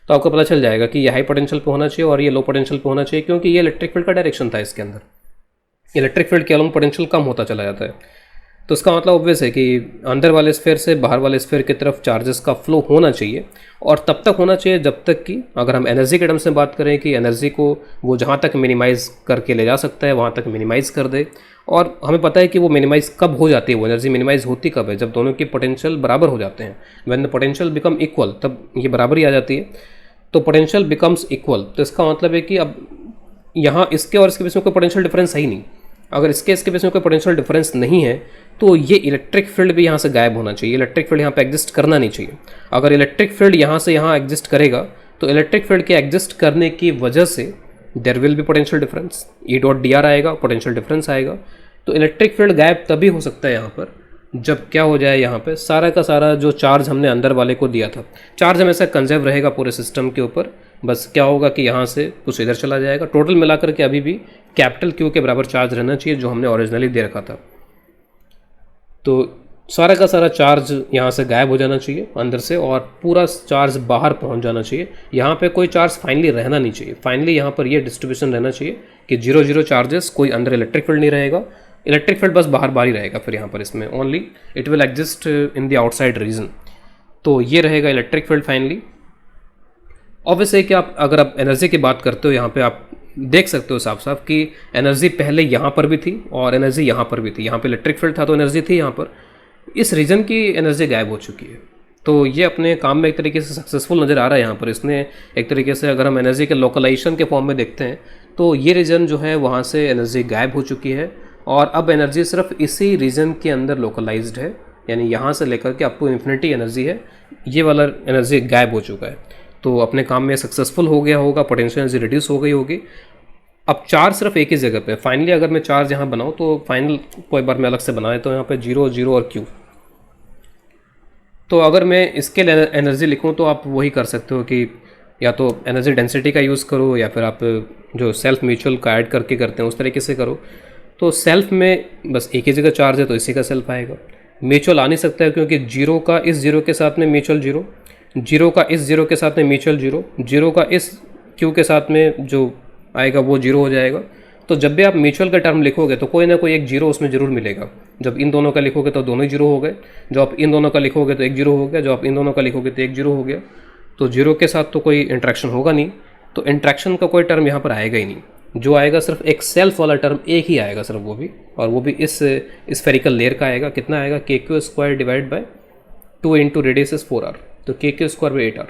तो आपको पता चल जाएगा कि ये हाई पोटेंशियल पे होना चाहिए और ये लो पोटेंशियल पे होना चाहिए, क्योंकि ये इलेक्ट्रिक फील्ड का डायरेक्शन था इसके अंदर। इलेक्ट्रिक फील्ड के अलोंग पोटेंशियल कम होता चला जाता है, तो इसका मतलब ऑब्वियस है कि अंदर वाले स्फीयर से बाहर वाले स्फीयर की तरफ चार्जेस का फ्लो होना चाहिए, और तब तक होना चाहिए जब तक कि, अगर हम एनर्जी के टर्म से बात करें, कि एनर्जी को वो जहाँ तक मिनिमाइज़ करके ले जा सकता है वहाँ तक मिनिमाइज़ कर दे। और हमें पता है कि वो मिनिमाइज़ कब हो जाती है, वो एनर्जी मिनिमाइज़ होती कब है, जब दोनों की पोटेंशियल बराबर हो जाते हैं। When the potential become equal, तब ये बराबरी आ जाती है। तो पोटेंशियल बिकम्स इक्वल, तो इसका मतलब है कि अब यहाँ इसके और इसके बीच में कोई पोटेंशियल डिफरेंस है ही नहीं। अगर इसके बीच में कोई पोटेंशियल डिफरेंस नहीं है तो ये इलेक्ट्रिक फील्ड भी यहाँ से गायब होना चाहिए, इलेक्ट्रिक फील्ड यहाँ पे एग्जिस्ट करना नहीं चाहिए। अगर इलेक्ट्रिक फील्ड यहाँ से यहाँ एग्जिस्ट करेगा तो इलेक्ट्रिक फील्ड के एग्जिस्ट करने की वजह से there will be potential difference, E.dr आएगा, पोटेंशियल डिफरेंस आएगा। तो इलेक्ट्रिक फील्ड गायब तभी हो सकता है यहाँ पर जब क्या हो जाए, यहाँ पे सारा का सारा जो चार्ज हमने अंदर वाले को दिया था, चार्ज हमेशा कंजर्व रहेगा पूरे सिस्टम के ऊपर। बस क्या होगा कि यहाँ से कुछ इधर चला जाएगा। टोटल मिलाकर के अभी भी कैपिटल Q के बराबर चार्ज रहना चाहिए जो हमने ओरिजिनली दे रखा था। तो सारा का सारा चार्ज यहाँ से गायब हो जाना चाहिए अंदर से, और पूरा चार्ज बाहर पहुँच जाना चाहिए। यहाँ पे कोई चार्ज फाइनली रहना नहीं चाहिए। फाइनली यहाँ पर ये डिस्ट्रीब्यूशन रहना चाहिए कि 0 चार्जेस, कोई अंदर इलेक्ट्रिक फील्ड नहीं रहेगा, इलेक्ट्रिक फील्ड बस बाहर ही रहेगा। फिर यहाँ पर इसमें only it will exist in the outside region. तो ये रहेगा इलेक्ट्रिक फील्ड फाइनली। ऑब्वियस है कि आप अगर आप एनर्जी की बात करते हो, यहाँ पे आप देख सकते हो साफ साफ कि एनर्जी पहले यहाँ पर भी थी और एनर्जी यहाँ पर भी थी। यहाँ पे इलेक्ट्रिक फील्ड था तो एनर्जी थी यहाँ पर, इस रीजन की एनर्जी गायब हो चुकी है। तो ये अपने काम में एक तरीके से सक्सेसफुल नज़र आ रहा है यहाँ पर। इसने एक तरीके से अगर हम एनर्जी के लोकलाइजेशन के फॉर्म में देखते हैं तो ये रीजन जो है वहाँ से एनर्जी गायब हो चुकी है और अब एनर्जी सिर्फ इसी रीजन के अंदर लोकलाइज्ड है, यानी यहाँ से लेकर के अप टू इन्फिनिटी एनर्जी है, ये वाला एनर्जी गायब हो चुका है। तो अपने काम में सक्सेसफुल हो गया होगा, पोटेंशियल एनर्जी रिड्यूस हो गई होगी। अब चार्ज सिर्फ एक ही जगह पे, फाइनली अगर मैं चार्ज यहाँ बनाऊँ तो फाइनल को एक बार मैं अलग से बनाए तो यहाँ पे 0 0 और Q। तो अगर मैं इसके लिए एनर्जी लिखूँ तो आप वही कर सकते हो कि या तो एनर्जी डेंसिटी का यूज़ करो या फिर आप जो सेल्फ म्यूचुअल का ऐड करके करते हैं उस तरीके से करो। तो सेल्फ में बस एक ही जगह चार्ज है तो इसी का सेल्फ आएगा। म्यूचुअल आ नहीं सकता है क्योंकि 0 का इस 0 के साथ में म्यूचुअल 0, 0 का इस 0 के साथ में म्यूचुअल 0, 0 का इस Q के साथ में जो आएगा वो 0 हो जाएगा। तो जब भी आप म्यूचुअल का टर्म लिखोगे तो कोई ना कोई एक 0 उसमें जरूर मिलेगा। जब इन दोनों का लिखोगे तो दोनों ही 0 हो गए, जो आप इन दोनों का लिखोगे तो एक 0 हो गया, जो आप इन दोनों का लिखोगे तो एक 0 हो गया। तो 0 के साथ तो कोई इंट्रैक्शन होगा नहीं, तो इंट्रैक्शन का कोई टर्म यहाँ पर आएगा ही नहीं। जो आएगा सिर्फ एक सेल्फ वाला टर्म एक ही आएगा सिर्फ, वो भी, और वो भी इस स्फेरिकल लेयर का आएगा। कितना आएगा? KQ² divide by 2 into radius is 4R, तो KQ² बाई 8R।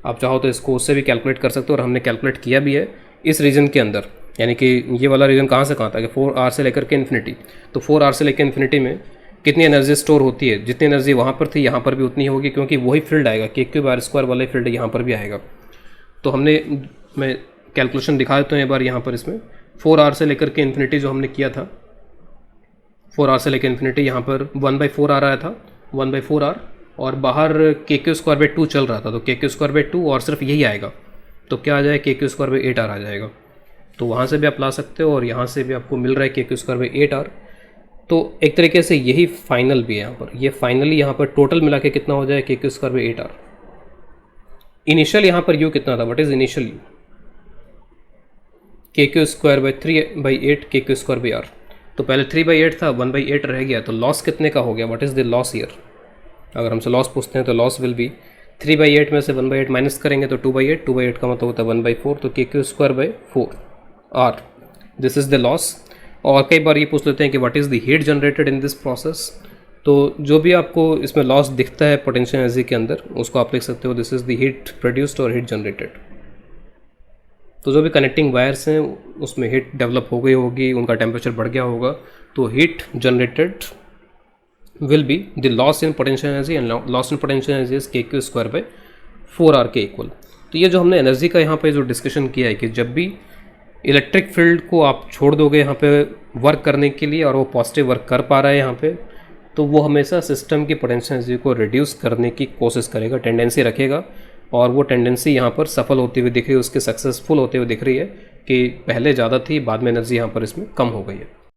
आप चाहो तो इसको उससे भी कैलकुलेट कर सकते हो और हमने कैलकुलेट किया भी है इस रीजन के अंदर। यानी कि ये वाला रीजन कहाँ से कहाँ था कि 4R से लेकर के इन्फिनिटी, तो 4R से लेकर इन्फिनिटी में कितनी एनर्जी स्टोर होती है, जितनी एनर्जी वहाँ पर थी यहाँ पर भी उतनी होगी, क्योंकि वही फील्ड आएगा, KQ² वाला फील्ड यहाँ पर भी आएगा। तो मैं कैलकुलेशन दिखा देता हूँ एक बार यहाँ पर। इसमें 4R से लेकर के इन्फिनिटी जो हमने किया था, 4R से लेकर इन्फिनिटी यहाँ पर 1/4 आ रहा था, 1/4R, और बाहर KQ² बाई 2 चल रहा था, तो KQ² बाई 2 और सिर्फ यही आएगा, तो क्या आ जाएगा? KQ² बाई 8R आ जाएगा। तो वहाँ से भी आप ला सकते हो और यहाँ से भी आपको मिल रहा है KQ² बाई 8R। तो एक तरीके से यही फाइनल भी है यहाँ पर। ये फाइनली यहाँ पर टोटल मिला के कितना हो जाए? KQ² by 8R। इनिशियल यहाँ पर U कितना था? What is initial U? KQ² by 3/8 KQ² by R। तो पहले 3/8 था, 1/8 रह गया, तो लॉस कितने का हो गया? What is the loss year? अगर हमसे लॉस पूछते हैं तो लॉस विल बी 3/8 में से 1/8 माइनस करेंगे तो 2/8, 2/8 का मतलब होता है 1/4, तो KQ² by 4R, this is the loss. और कई बार ये पूछ लेते हैं कि what is the heat generated in this process. तो जो भी आपको इसमें लॉस दिखता है पोटेंशियल एनर्जी के अंदर, उसको आप लिख सकते हो this is the heat produced और हीट जनरेटेड। तो जो भी कनेक्टिंग वायर्स हैं उसमें हीट डेवलप हो गई होगी, उनका टेम्परेचर बढ़ गया होगा, तो heat generated will be the loss in potential energy, and loss in potential energy is KQ² by 4R के इक्वल। तो ये जो हमने एनर्जी का यहाँ पे जो डिस्कशन किया है कि जब भी इलेक्ट्रिक फील्ड को आप छोड़ दोगे यहाँ पे वर्क करने के लिए और वो पॉजिटिव वर्क कर पा रहा है यहाँ पे, तो वो हमेशा सिस्टम की पोटेंशियल एनर्जी को रिड्यूस करने की कोशिश करेगा, टेंडेंसी रखेगा, और वो टेंडेंसी यहाँ पर सफल होती हुई दिख रही है, उसके सक्सेसफुल होते हुए दिख रही है कि पहले ज़्यादा थी, बाद में एनर्जी यहाँ पर इसमें कम हो गई है।